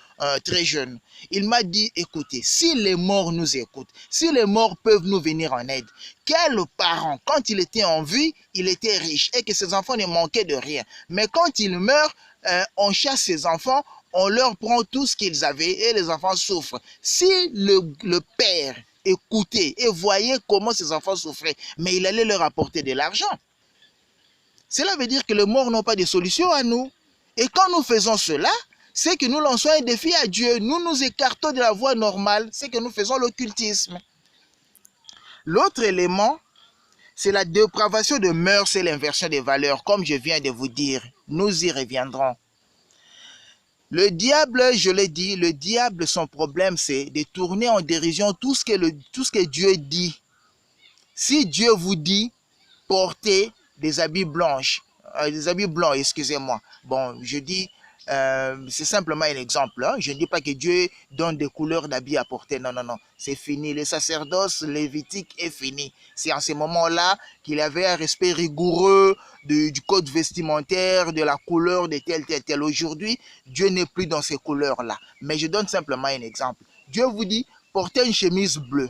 très jeune. Il m'a dit, écoutez, si les morts nous écoutent, si les morts peuvent nous venir en aide, quel parent, quand il était en vie, il était riche et que ses enfants ne manquaient de rien. Mais quand il meurt, on chasse ses enfants, on leur prend tout ce qu'ils avaient et les enfants souffrent. Si le père écoutait et voyait comment ses enfants souffraient, mais il allait leur apporter de l'argent. Cela veut dire que les morts n'ont pas de solution à nous. Et quand nous faisons cela, c'est que nous lançons un défi à Dieu. Nous nous écartons de la voie normale. C'est que nous faisons l'occultisme. L'autre élément, c'est la dépravation de mœurs et l'inversion des valeurs. Comme je viens de vous dire, nous y reviendrons. Le diable, je l'ai dit, le diable, son problème, c'est de tourner en dérision tout ce que Dieu dit. Si Dieu vous dit, portez des habits blancs, excusez-moi. Bon, je dis, c'est simplement un exemple. Hein. Je ne dis pas que Dieu donne des couleurs d'habits à porter. Non, non, non. C'est fini. Le sacerdoce lévitique est fini. C'est en ces moments-là qu'il avait un respect rigoureux du code vestimentaire, de la couleur de tel. Aujourd'hui, Dieu n'est plus dans ces couleurs-là. Mais je donne simplement un exemple. Dieu vous dit, portez une chemise bleue.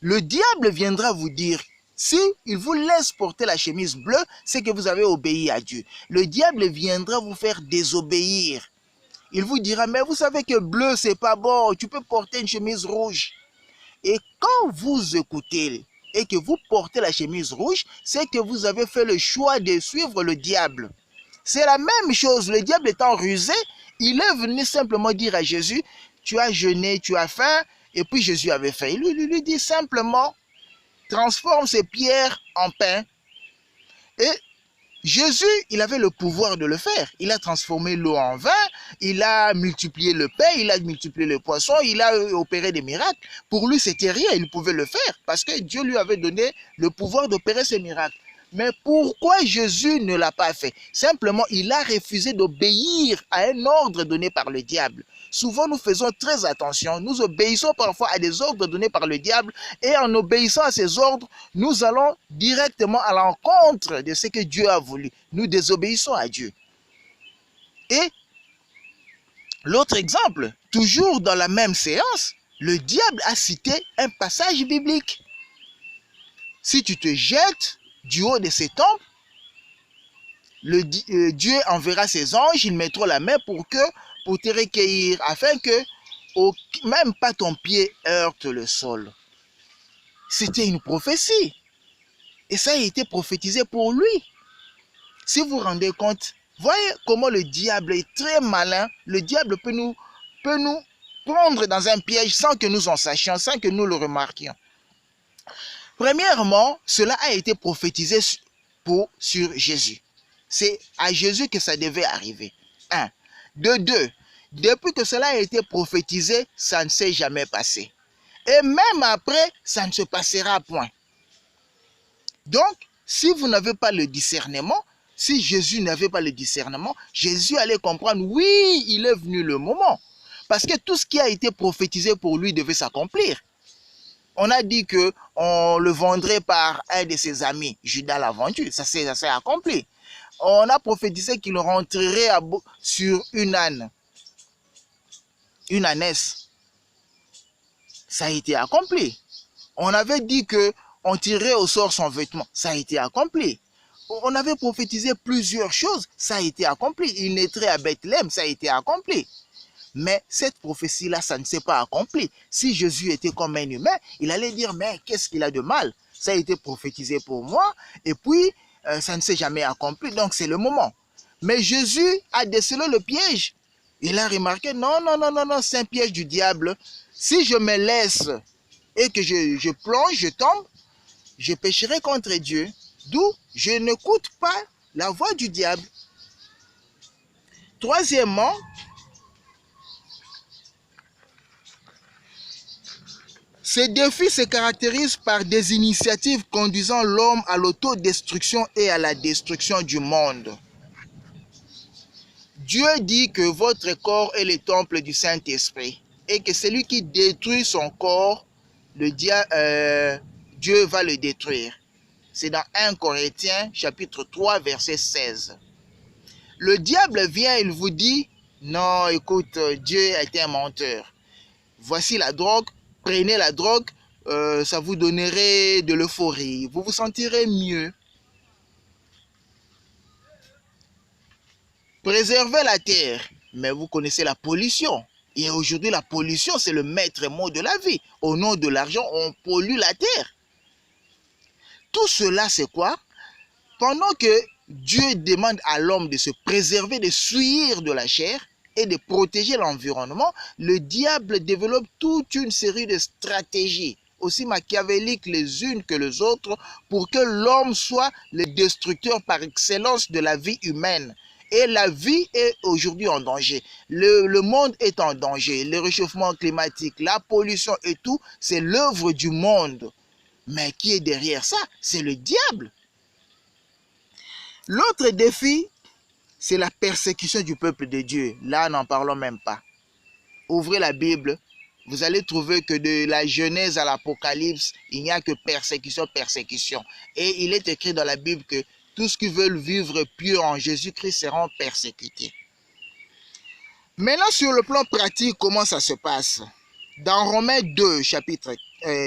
Le diable viendra vous dire, si il vous laisse porter la chemise bleue, c'est que vous avez obéi à Dieu. Le diable viendra vous faire désobéir. Il vous dira, mais vous savez que bleu, c'est pas bon, tu peux porter une chemise rouge. Et quand vous écoutez et que vous portez la chemise rouge, c'est que vous avez fait le choix de suivre le diable. C'est la même chose, le diable étant rusé, il est venu simplement dire à Jésus, tu as jeûné, tu as faim, et puis Jésus avait faim. Il lui dit simplement, transforme ces pierres en pain. Et Jésus, il avait le pouvoir de le faire. Il a transformé l'eau en vin, il a multiplié le pain, il a multiplié le poisson, il a opéré des miracles. Pour lui, c'était rien, il pouvait le faire parce que Dieu lui avait donné le pouvoir d'opérer ces miracles. Mais pourquoi Jésus ne l'a pas fait? Simplement, il a refusé d'obéir à un ordre donné par le diable. Souvent, nous faisons très attention. Nous obéissons parfois à des ordres donnés par le diable. Et en obéissant à ces ordres, nous allons directement à l'encontre de ce que Dieu a voulu. Nous désobéissons à Dieu. Et l'autre exemple, toujours dans la même séance, le diable a cité un passage biblique. Si tu te jettes du haut de ces temples, Dieu enverra ses anges, ils mettront la main pour te recueillir, afin que même pas ton pied heurte le sol. C'était une prophétie. Et ça a été prophétisé pour lui. Si vous vous rendez compte, voyez comment le diable est très malin. Le diable peut nous prendre dans un piège sans que nous en sachions, sans que nous le remarquions. Premièrement, cela a été prophétisé sur Jésus. C'est à Jésus que ça devait arriver. 1. De 2, depuis que cela a été prophétisé, ça ne s'est jamais passé. Et même après, ça ne se passera point. Donc, si vous n'avez pas le discernement, si Jésus n'avait pas le discernement, Jésus allait comprendre, oui, il est venu le moment. Parce que tout ce qui a été prophétisé pour lui devait s'accomplir. On a dit qu'on le vendrait par un de ses amis. Judas l'a vendu, ça s'est accompli. On a prophétisé qu'il rentrerait sur une âne. une ânesse. Ça a été accompli. On avait dit qu'on tirerait au sort son vêtement. Ça a été accompli. On avait prophétisé plusieurs choses. Ça a été accompli. Il naîtrait à Bethléem. Ça a été accompli. Mais cette prophétie-là, ça ne s'est pas accompli. Si Jésus était comme un humain, il allait dire, mais qu'est-ce qu'il a de mal? Ça a été prophétisé pour moi, et puis ça ne s'est jamais accompli, donc c'est le moment. Mais Jésus a décelé le piège. Il a remarqué, non, non, non, non, non, c'est un piège du diable. Si je me laisse et que je plonge, je tombe, je pécherai contre Dieu. D'où je n'écoute pas la voix du diable. Troisièmement, ces défis se caractérisent par des initiatives conduisant l'homme à l'autodestruction et à la destruction du monde. Dieu dit que votre corps est le temple du Saint-Esprit et que celui qui détruit son corps, Dieu va le détruire. C'est dans 1 Corinthiens chapitre 3 verset 16. Le diable vient, il vous dit, non, écoute, Dieu est un menteur. Voici la drogue, prenez la drogue, ça vous donnerait de l'euphorie, vous vous sentirez mieux. Préservez la terre, mais vous connaissez la pollution. Et aujourd'hui, la pollution, c'est le maître mot de la vie. Au nom de l'argent, on pollue la terre. Tout cela, c'est quoi? Pendant que Dieu demande à l'homme de se préserver, de s'ouïr de la chair et de protéger l'environnement, le diable développe toute une série de stratégies, aussi machiavéliques les unes que les autres, pour que l'homme soit le destructeur par excellence de la vie humaine. Et la vie est aujourd'hui en danger. Le monde est en danger. Le réchauffement climatique, la pollution et tout, c'est l'œuvre du monde. Mais qui est derrière ça? C'est le diable. L'autre défi, c'est la persécution du peuple de Dieu. Là, n'en parlons même pas. Ouvrez la Bible, vous allez trouver que de la Genèse à l'Apocalypse, il n'y a que persécution, persécution. Et il est écrit dans la Bible que tous ceux qui veulent vivre pieux en Jésus-Christ seront persécutés. Maintenant, sur le plan pratique, comment ça se passe? Dans Romains 2,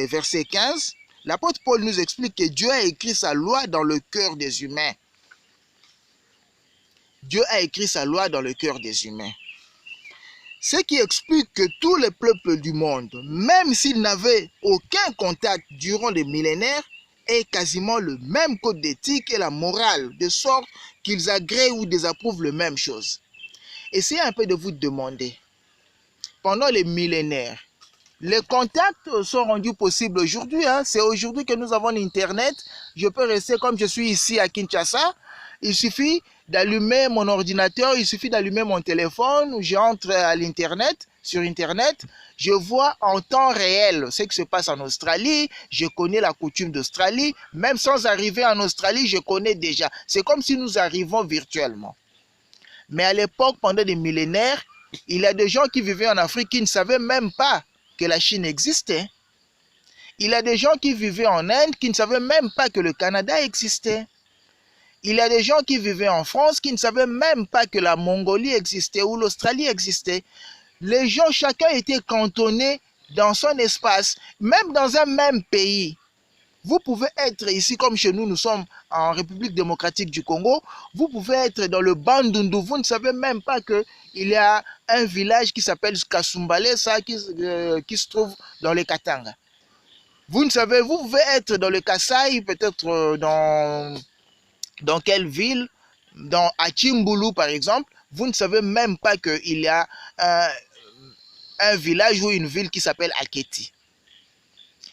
verset 15, l'apôtre Paul nous explique que Dieu a écrit sa loi dans le cœur des humains. Dieu a écrit sa loi dans le cœur des humains. Ce qui explique que tous les peuples du monde, même s'ils n'avaient aucun contact durant les millénaires, aient quasiment le même code d'éthique et la morale, de sorte qu'ils agréent ou désapprouvent les mêmes choses. Essayez un peu de vous demander, pendant les millénaires, les contacts sont rendus possibles aujourd'hui. C'est aujourd'hui que nous avons l'Internet. Je peux rester comme je suis ici à Kinshasa. Il suffit d'allumer mon ordinateur, il suffit d'allumer mon téléphone, j'entre à l'Internet, sur Internet, je vois en temps réel ce qui se passe en Australie, je connais la coutume d'Australie, même sans arriver en Australie, je connais déjà. C'est comme si nous arrivons virtuellement. Mais à l'époque, pendant des millénaires, il y a des gens qui vivaient en Afrique qui ne savaient même pas que la Chine existait. Il y a des gens qui vivaient en Inde qui ne savaient même pas que le Canada existait. Il y a des gens qui vivaient en France qui ne savaient même pas que la Mongolie existait ou l'Australie existait. Les gens, chacun était cantonné dans son espace, même dans un même pays. Vous pouvez être ici, comme chez nous, nous sommes en République démocratique du Congo, vous pouvez être dans le Bandundu, vous ne savez même pas qu'il y a un village qui s'appelle Kasumbale, qui se trouve dans les Katanga. Vous ne savez, vous pouvez être dans le Kasaï, peut-être dans quelle ville, dans Achimbulu par exemple, vous ne savez même pas qu'il y a un village ou une ville qui s'appelle Aketi.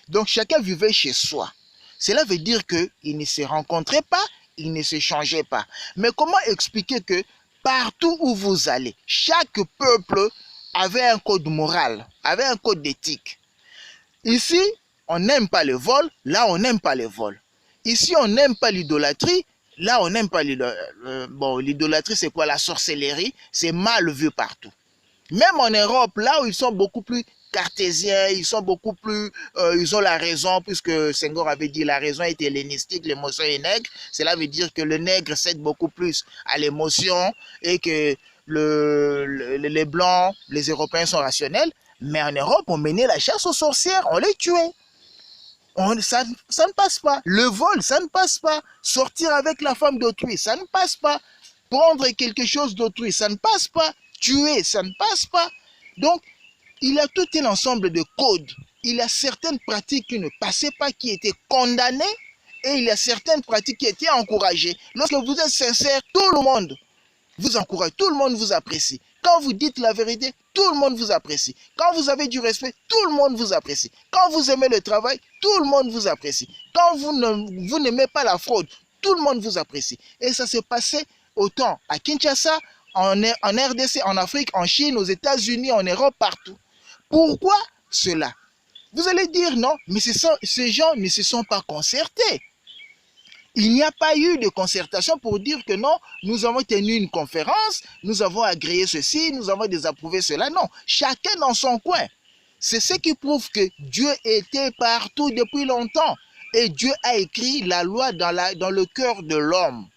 Donc chacun vivait chez soi. Cela veut dire qu'ils ne se rencontraient pas, ils ne s'échangeaient pas. Mais comment expliquer que partout où vous allez, chaque peuple avait un code moral, avait un code d'éthique. Ici, on n'aime pas le vol, là on n'aime pas le vol. Ici, on n'aime pas l'idolâtrie, là on n'aime pas l'idolâtrie. Bon, l'idolâtrie, c'est quoi? La sorcellerie, c'est mal vu partout. Même en Europe, là où ils sont beaucoup plus cartésiens, ils sont beaucoup plus, ils ont la raison, puisque Senghor avait dit la raison est hellénistique, l'émotion est nègre. Cela veut dire que le nègre cède beaucoup plus à l'émotion et que les Blancs, les Européens sont rationnels, mais en Europe, on menait la chasse aux sorcières, on les tuait. Ça ne passe pas. Le vol, ça ne passe pas. Sortir avec la femme d'autrui, ça ne passe pas. Prendre quelque chose d'autrui, ça ne passe pas. Tuer, ça ne passe pas. Donc, il y a tout un ensemble de codes. Il y a certaines pratiques qui ne passaient pas, qui étaient condamnées, et il y a certaines pratiques qui étaient encouragées. Lorsque vous êtes sincère, tout le monde vous encourage, tout le monde vous apprécie. Quand vous dites la vérité, tout le monde vous apprécie. Quand vous avez du respect, tout le monde vous apprécie. Quand vous aimez le travail, tout le monde vous apprécie. Quand vous n'aimez pas la fraude, tout le monde vous apprécie. Et ça s'est passé autant à Kinshasa, en RDC, en Afrique, en Chine, aux États-Unis, en Europe, partout. Pourquoi cela? Vous allez dire non, mais ces gens ne se sont pas concertés. Il n'y a pas eu de concertation pour dire que non, nous avons tenu une conférence, nous avons agréé ceci, nous avons désapprouvé cela. Non, chacun dans son coin. C'est ce qui prouve que Dieu était partout depuis longtemps. Et Dieu a écrit la loi dans le cœur de l'homme.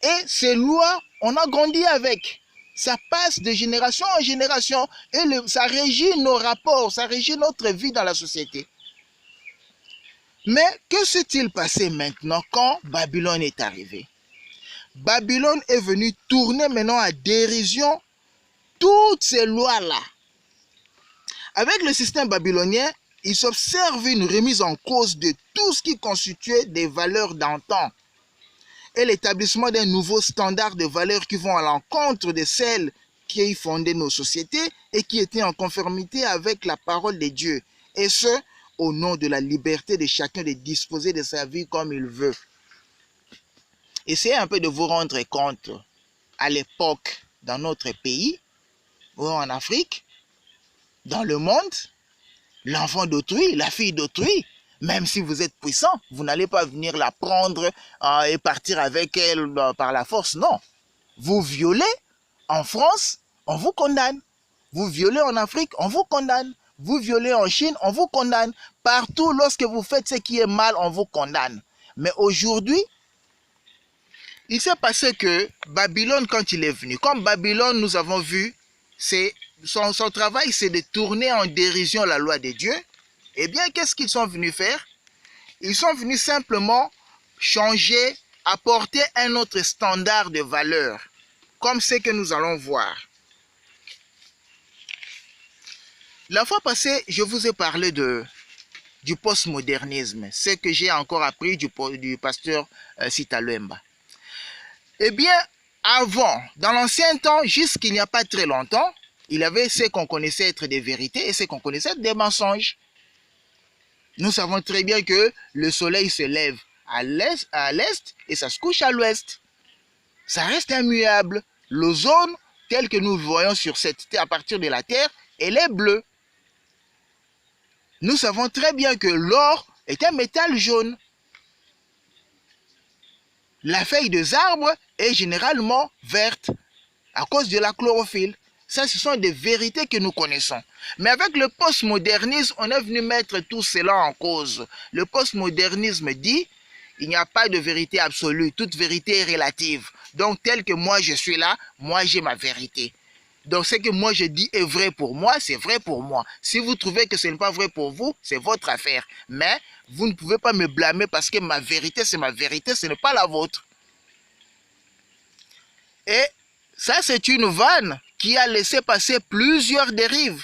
Et ces lois, on a grandi avec. Ça passe de génération en génération et ça régit nos rapports, ça régit notre vie dans la société. Mais que s'est-il passé maintenant quand Babylone est arrivé? Babylone est venue tourner maintenant à dérision toutes ces lois-là. Avec le système babylonien, il s'observe une remise en cause de tout ce qui constituait des valeurs d'antan et l'établissement d'un nouveau standard de valeurs qui vont à l'encontre de celles qui fondaient nos sociétés et qui étaient en conformité avec la parole de Dieu. Et ce, au nom de la liberté de chacun de disposer de sa vie comme il veut. Essayez un peu de vous rendre compte, à l'époque, dans notre pays, ou en Afrique, dans le monde, l'enfant d'autrui, la fille d'autrui, même si vous êtes puissant, vous n'allez pas venir la prendre et partir avec elle par la force, non. Vous violez en France, on vous condamne. Vous violez en Afrique, on vous condamne. Vous violez en Chine, on vous condamne. Partout, lorsque vous faites ce qui est mal, on vous condamne. Mais aujourd'hui, il s'est passé que Babylone, quand il est venu, comme Babylone, nous avons vu, son travail, c'est de tourner en dérision la loi de Dieu. Eh bien, qu'est-ce qu'ils sont venus faire? Ils sont venus simplement changer, apporter un autre standard de valeur, comme ce que nous allons voir. La fois passée, je vous ai parlé du postmodernisme, ce que j'ai encore appris du pasteur Sitalemba. Eh bien, avant, dans l'ancien temps, jusqu'il n'y a pas très longtemps, il y avait ce qu'on connaissait être des vérités et ce qu'on connaissait être des mensonges. Nous savons très bien que le soleil se lève à l'est et ça se couche à l'ouest. Ça reste immuable. L'ozone, tel que nous voyons sur à partir de la Terre, elle est bleue. Nous savons très bien que l'or est un métal jaune. La feuille des arbres est généralement verte à cause de la chlorophylle. Ça, ce sont des vérités que nous connaissons. Mais avec le postmodernisme, on est venu mettre tout cela en cause. Le postmodernisme dit, il n'y a pas de vérité absolue, toute vérité est relative. Donc, tel que moi je suis là, moi j'ai ma vérité. Donc, ce que moi je dis est vrai pour moi, c'est vrai pour moi. Si vous trouvez que ce n'est pas vrai pour vous, c'est votre affaire. Mais vous ne pouvez pas me blâmer parce que ma vérité, c'est ma vérité, ce n'est pas la vôtre. Et ça, c'est une vanne qui a laissé passer plusieurs dérives.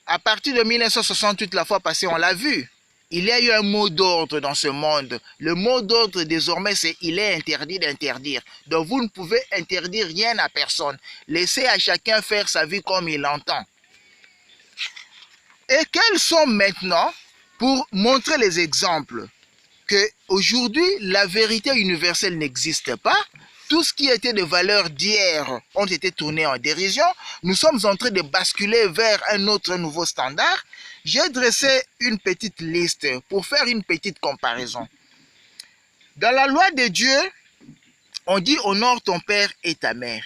À partir de 1968, la fois passée, on l'a vu. Il y a eu un mot d'ordre dans ce monde. Le mot d'ordre désormais, c'est « il est interdit d'interdire ». Donc vous ne pouvez interdire rien à personne. Laissez à chacun faire sa vie comme il l'entend. Et quels sont maintenant, pour montrer les exemples, qu'aujourd'hui, la vérité universelle n'existe pas, tout ce qui était de valeurs d'hier ont été tournés en dérision. Nous sommes en train de basculer vers un autre nouveau standard. J'ai dressé une petite liste pour faire une petite comparaison. Dans la loi de Dieu, on dit « honore ton père et ta mère ».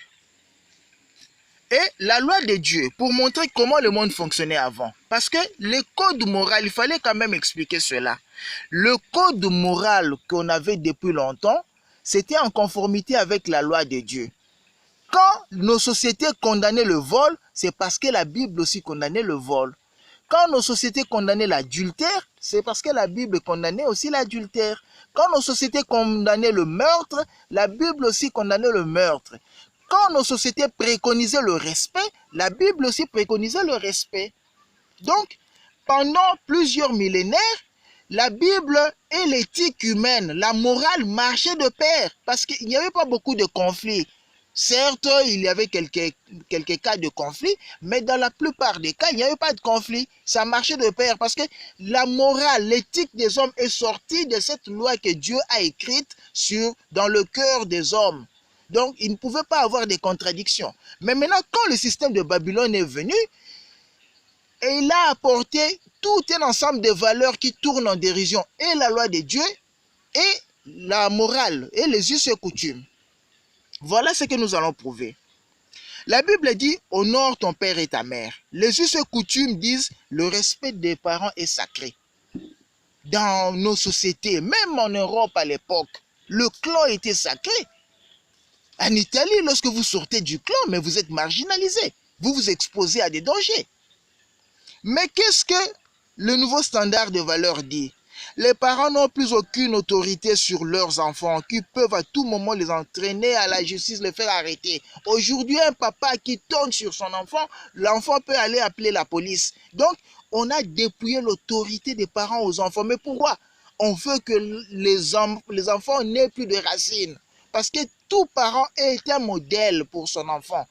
Et la loi de Dieu, pour montrer comment le monde fonctionnait avant. Parce que le code moral, il fallait quand même expliquer cela. Le code moral qu'on avait depuis longtemps, c'était en conformité avec la loi de Dieu. Quand nos sociétés condamnaient le vol, c'est parce que la Bible aussi condamnait le vol. Quand nos sociétés condamnaient l'adultère, c'est parce que la Bible condamnait aussi l'adultère. Quand nos sociétés condamnaient le meurtre, la Bible aussi condamnait le meurtre. Quand nos sociétés préconisaient le respect, la Bible aussi préconisait le respect. Donc, pendant plusieurs millénaires, la Bible et l'éthique humaine, la morale marchaient de pair parce qu'il n'y avait pas beaucoup de conflits. Certes, il y avait quelques cas de conflit, mais dans la plupart des cas, il n'y avait pas de conflit. Ça marchait de pair parce que la morale, l'éthique des hommes est sortie de cette loi que Dieu a écrite dans le cœur des hommes. Donc, il ne pouvait pas avoir de contradictions. Mais maintenant, quand le système de Babylone est venu, et il a apporté tout un ensemble de valeurs qui tournent en dérision, et la loi de Dieu, et la morale, et les us et coutumes. Voilà ce que nous allons prouver. La Bible dit « Honore ton père et ta mère ». Les us et coutumes disent « Le respect des parents est sacré ». Dans nos sociétés, même en Europe à l'époque, le clan était sacré. En Italie, lorsque vous sortez du clan, mais vous êtes marginalisé. Vous vous exposez à des dangers. Mais qu'est-ce que le nouveau standard de valeur dit? Les parents n'ont plus aucune autorité sur leurs enfants qui peuvent à tout moment les entraîner à la justice, les faire arrêter. Aujourd'hui, un papa qui tombe sur son enfant, l'enfant peut aller appeler la police. Donc, on a dépouillé l'autorité des parents aux enfants. Mais pourquoi? On veut que les enfants n'aient plus de racines. Parce que tout parent est un modèle pour son enfant.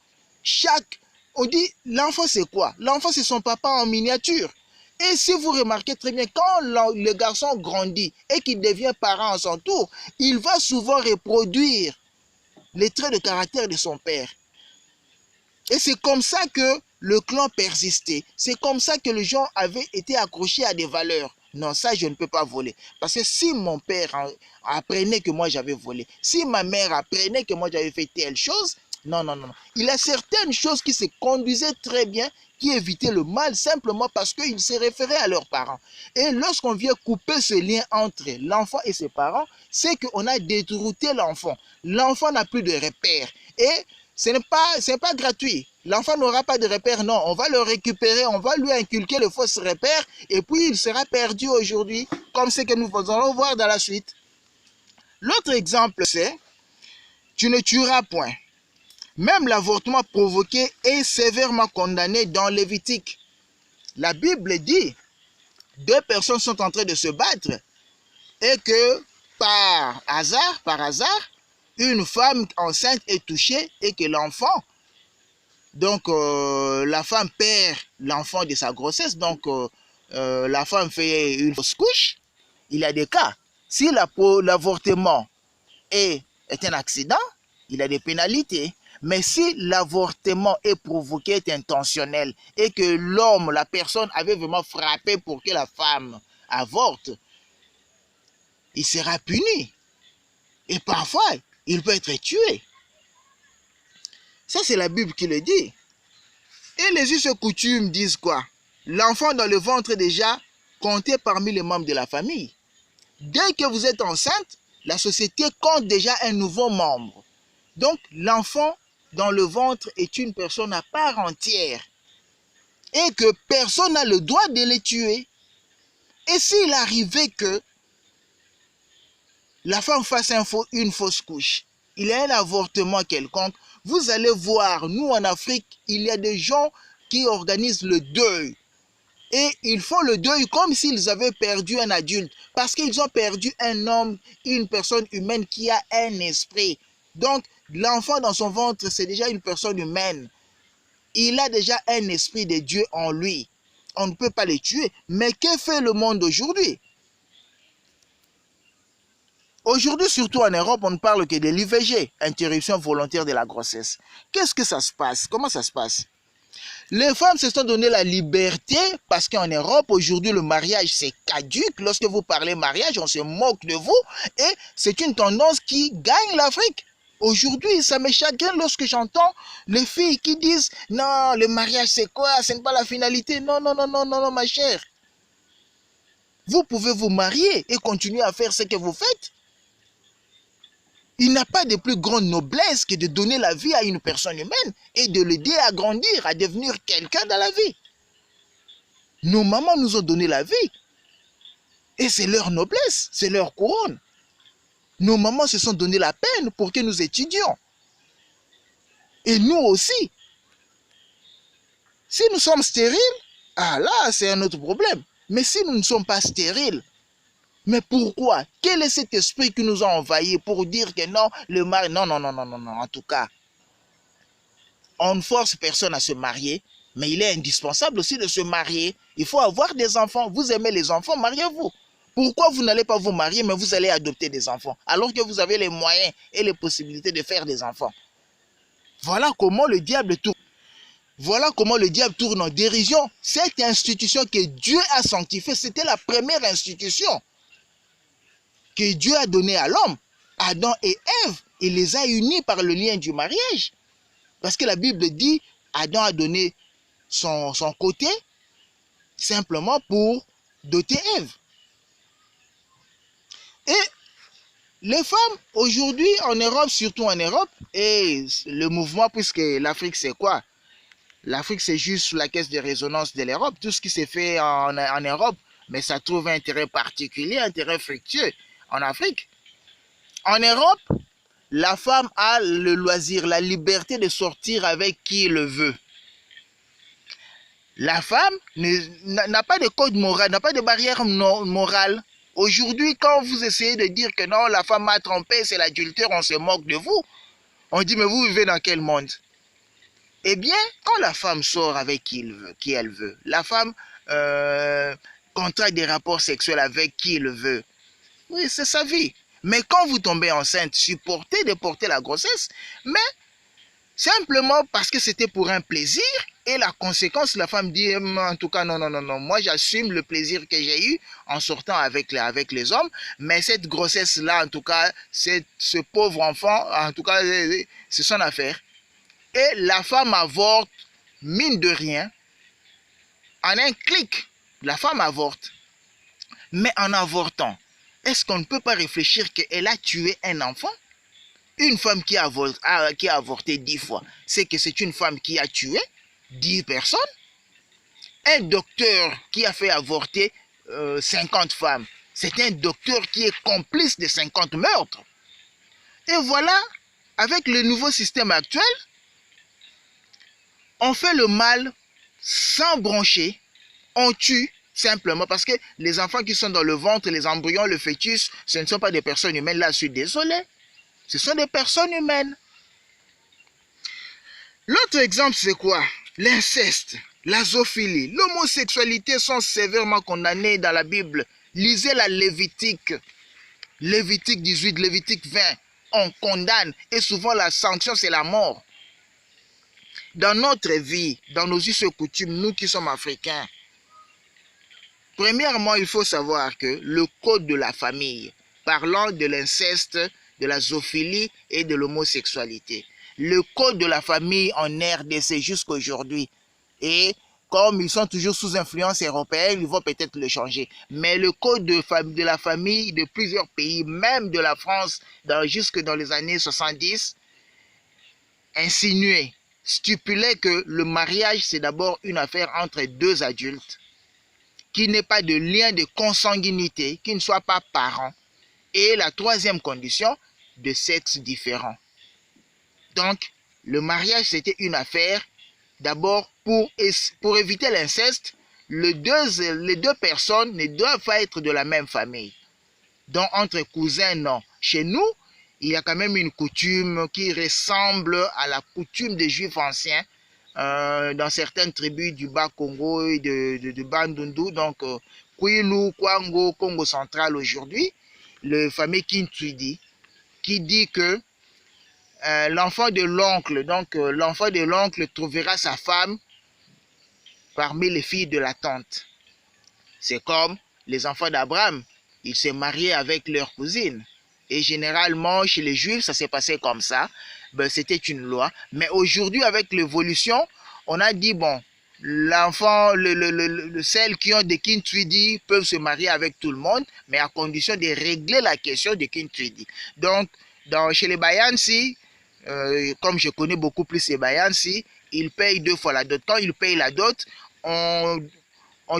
On dit, l'enfant c'est quoi? L'enfant c'est son papa en miniature. Et si vous remarquez très bien, quand le garçon grandit et qu'il devient parent à son tour, il va souvent reproduire les traits de caractère de son père. Et c'est comme ça que le clan persistait. C'est comme ça que les gens avaient été accrochés à des valeurs. Non, ça je ne peux pas voler. Parce que si mon père apprenait que moi j'avais volé, si ma mère apprenait que moi j'avais fait telle chose, non. Il y a certaines choses qui se conduisaient très bien, qui évitaient le mal simplement parce qu'ils se référaient à leurs parents. Et lorsqu'on vient couper ce lien entre l'enfant et ses parents, c'est qu'on a dérouté l'enfant. L'enfant n'a plus de repères. Et ce n'est pas gratuit. L'enfant n'aura pas de repères, non. On va le récupérer, on va lui inculquer le faux repère et puis il sera perdu aujourd'hui, comme ce que nous allons voir dans la suite. L'autre exemple, c'est « Tu ne tueras point ». Même l'avortement provoqué est sévèrement condamné dans Lévitique. La Bible dit, 2 personnes sont en train de se battre et que par hasard, une femme enceinte est touchée et que l'enfant, donc la femme perd l'enfant de sa grossesse, donc la femme fait une fausse couche. Il y a des cas. Si l'avortement est un accident, il y a des pénalités. Mais si l'avortement est provoqué, est intentionnel, et que l'homme, la personne avait vraiment frappé pour que la femme avorte, il sera puni. Et parfois, il peut être tué. Ça, c'est la Bible qui le dit. Et les us et coutumes disent quoi? L'enfant dans le ventre déjà compté parmi les membres de la famille. Dès que vous êtes enceinte, la société compte déjà un nouveau membre. Donc, l'enfant dans le ventre est une personne à part entière et que personne n'a le droit de les tuer. Et s'il arrivait que la femme fasse une fausse couche, il y a un avortement quelconque, vous allez voir, nous en Afrique, il y a des gens qui organisent le deuil. Et ils font le deuil comme s'ils avaient perdu un adulte, parce qu'ils ont perdu un homme, une personne humaine qui a un esprit. Donc, l'enfant dans son ventre, c'est déjà une personne humaine. Il a déjà un esprit de Dieu en lui. On ne peut pas le tuer. Mais que fait le monde aujourd'hui? Aujourd'hui, surtout en Europe, on ne parle que de l'IVG, interruption volontaire de la grossesse. Qu'est-ce que ça se passe? Comment ça se passe? Les femmes se sont donné la liberté parce qu'en Europe, aujourd'hui, le mariage, c'est caduque. Lorsque vous parlez mariage, on se moque de vous. Et c'est une tendance qui gagne l'Afrique. Aujourd'hui, ça me chagrine lorsque j'entends les filles qui disent « Non, le mariage, c'est quoi? Ce n'est pas la finalité. » Non, ma chère. Vous pouvez vous marier et continuer à faire ce que vous faites. Il n'a pas de plus grande noblesse que de donner la vie à une personne humaine et de l'aider à grandir, à devenir quelqu'un dans la vie. Nos mamans nous ont donné la vie. Et c'est leur noblesse, c'est leur couronne. Nos mamans se sont donné la peine pour que nous étudions. Et nous aussi. Si nous sommes stériles, ah là, c'est un autre problème. Mais si nous ne sommes pas stériles, mais pourquoi? Quel est cet esprit qui nous a envahis pour dire que non, le mari... Non, non, non, non, non, non, en tout cas. On ne force personne à se marier, mais il est indispensable aussi de se marier. Il faut avoir des enfants. Vous aimez les enfants, mariez-vous. Pourquoi vous n'allez pas vous marier, mais vous allez adopter des enfants, alors que vous avez les moyens et les possibilités de faire des enfants? Voilà comment le diable tourne. Voilà comment le diable tourne en dérision. Cette institution que Dieu a sanctifiée, c'était la première institution que Dieu a donnée à l'homme. Adam et Ève, il les a unis par le lien du mariage. Parce que la Bible dit, Adam a donné son côté simplement pour doter Ève. Et les femmes, aujourd'hui en Europe, surtout en Europe, et le mouvement, puisque l'Afrique c'est quoi? L'Afrique c'est juste la caisse de résonance de l'Europe. Tout ce qui s'est fait en Europe, mais ça trouve un intérêt particulier, un intérêt fructueux en Afrique. En Europe, la femme a le loisir, la liberté de sortir avec qui il le veut. La femme n'a pas de code moral, n'a pas de barrière morale. Aujourd'hui, quand vous essayez de dire que non, la femme m'a trompé, c'est l'adultère, on se moque de vous. On dit, mais vous vivez dans quel monde? Eh bien, quand la femme sort avec qui elle veut, la femme contracte des rapports sexuels avec qui elle veut, oui, c'est sa vie. Mais quand vous tombez enceinte, supportez de porter la grossesse, mais simplement parce que c'était pour un plaisir, et la conséquence, la femme dit, en tout cas, non, non, non, non, moi j'assume le plaisir que j'ai eu en sortant avec les hommes, mais cette grossesse-là, en tout cas, ce pauvre enfant, en tout cas, c'est son affaire. Et la femme avorte, mine de rien, en un clic, la femme avorte. Mais en avortant, est-ce qu'on ne peut pas réfléchir qu'elle a tué un enfant? Une femme qui a avorté 10 fois, c'est que c'est une femme qui a tué 10 personnes. Un docteur qui a fait avorter 50 femmes, c'est un docteur qui est complice de 50 meurtres. Et voilà, avec le nouveau système actuel, on fait le mal sans broncher, on tue simplement parce que les enfants qui sont dans le ventre, les embryons, le fœtus, ce ne sont pas des personnes humaines. Là, je suis désolé. Ce sont des personnes humaines. L'autre exemple, c'est quoi? L'inceste, la zoophilie, l'homosexualité sont sévèrement condamnés dans la Bible. Lisez la Lévitique. Lévitique 18, Lévitique 20. On condamne et souvent la sanction, c'est la mort. Dans notre vie, dans nos us et coutumes, nous qui sommes africains, premièrement, il faut savoir que le code de la famille, parlant de l'inceste, de la zoophilie et de l'homosexualité, le code de la famille en RDC jusqu'à aujourd'hui, et comme ils sont toujours sous influence européenne, ils vont peut-être le changer. Mais le code de la famille de plusieurs pays, même de la France, jusque dans les années 70, insinuait, stipulait que le mariage, c'est d'abord une affaire entre deux adultes, qui n'ait pas de lien de consanguinité, qui ne soient pas parents. Et la troisième condition, de sexe différent. Donc, le mariage, c'était une affaire, d'abord, pour éviter l'inceste, les deux personnes ne doivent pas être de la même famille. Donc, entre cousins, non. Chez nous, il y a quand même une coutume qui ressemble à la coutume des Juifs anciens, dans certaines tribus du Bas-Congo et de Bandundu, donc Kwilu, Kwango, Congo central aujourd'hui, le fameux Kintwidi, qui dit que l'enfant de l'oncle, donc l'enfant de l'oncle trouvera sa femme parmi les filles de la tante. C'est comme les enfants d'Abraham, ils se mariaient avec leur cousine. Et généralement, chez les Juifs, ça s'est passé comme ça. Ben, c'était une loi. Mais aujourd'hui, avec l'évolution, on a dit, bon, l'enfant, celles qui ont des Kintwidi peuvent se marier avec tout le monde, mais à condition de régler la question des Kintwidi. Donc, chez les Bayansi, comme je connais beaucoup plus les Bayansi, ils payent 2 fois la dot. Quand ils payent la dot, on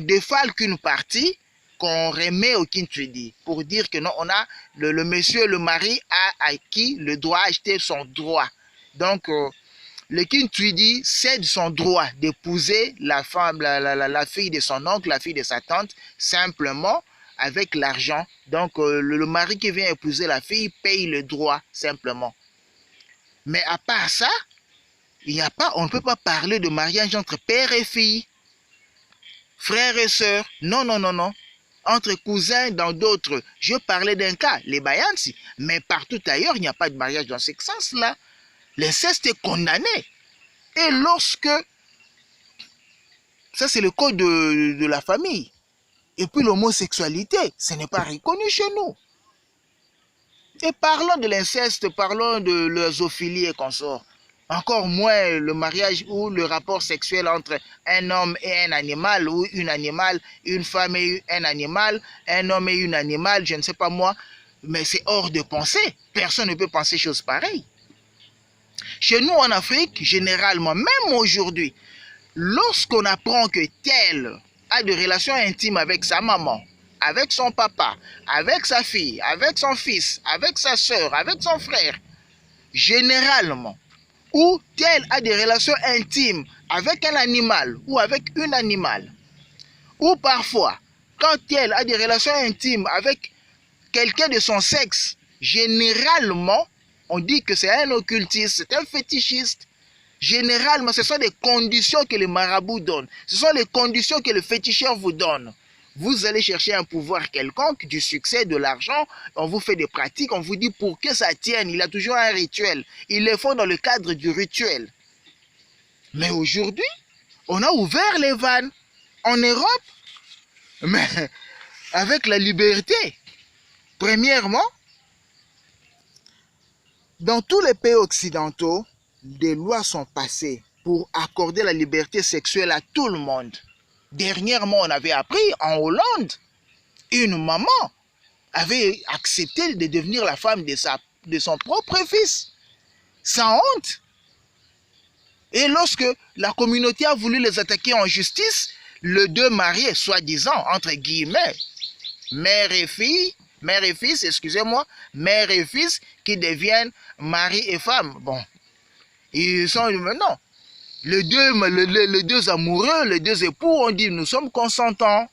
défalque une partie qu'on remet au Kintwidi pour dire que non, on a le monsieur, le mari a acquis le droit, acheter son droit. Donc, le Kintwidi cède son droit d'épouser la femme, la fille de son oncle, la fille de sa tante, simplement avec l'argent. Donc, le mari qui vient épouser la fille paye le droit simplement. Mais à part ça, on ne peut pas parler de mariage entre père et fille, frère et sœur. Non, non, non, non. Entre cousins dans d'autres. Je parlais d'un cas, les Bayansi. Mais partout ailleurs, il n'y a pas de mariage dans ce sens-là. L'inceste est condamné. Et lorsque... Ça, c'est le code de la famille. Et puis l'homosexualité, ce n'est pas reconnu chez nous. Et parlons de l'inceste, parlons de la zoophilie et consorts. Encore moins le mariage ou le rapport sexuel entre un homme et un animal, ou une femme et un animal, un homme et une animal, je ne sais pas moi, mais c'est hors de pensée. Personne ne peut penser chose pareille. Chez nous en Afrique, généralement, même aujourd'hui, lorsqu'on apprend que tel a des relations intimes avec sa maman, avec son papa, avec sa fille, avec son fils, avec sa soeur, avec son frère, généralement, ou tel a des relations intimes avec un animal ou avec une animale, ou parfois, quand tel a des relations intimes avec quelqu'un de son sexe, généralement, on dit que c'est un occultiste, c'est un fétichiste. Généralement, ce sont des conditions que les marabouts donnent. Ce sont les conditions que le féticheur vous donne. Vous allez chercher un pouvoir quelconque, du succès, de l'argent, on vous fait des pratiques, on vous dit pour que ça tienne, il a toujours un rituel. Ils le font dans le cadre du rituel. Mais aujourd'hui, on a ouvert les vannes en Europe, mais avec la liberté. Premièrement, dans tous les pays occidentaux, des lois sont passées pour accorder la liberté sexuelle à tout le monde. Dernièrement, on avait appris en Hollande, une maman avait accepté de devenir la femme de son propre fils, sans honte. Et lorsque la communauté a voulu les attaquer en justice, les deux mariés, soi-disant, entre guillemets, mère et fils, excusez-moi, mère et fils, qui deviennent mari et femme. Bon, ils sont maintenant. Les deux amoureux, les deux époux ont dit nous sommes consentants.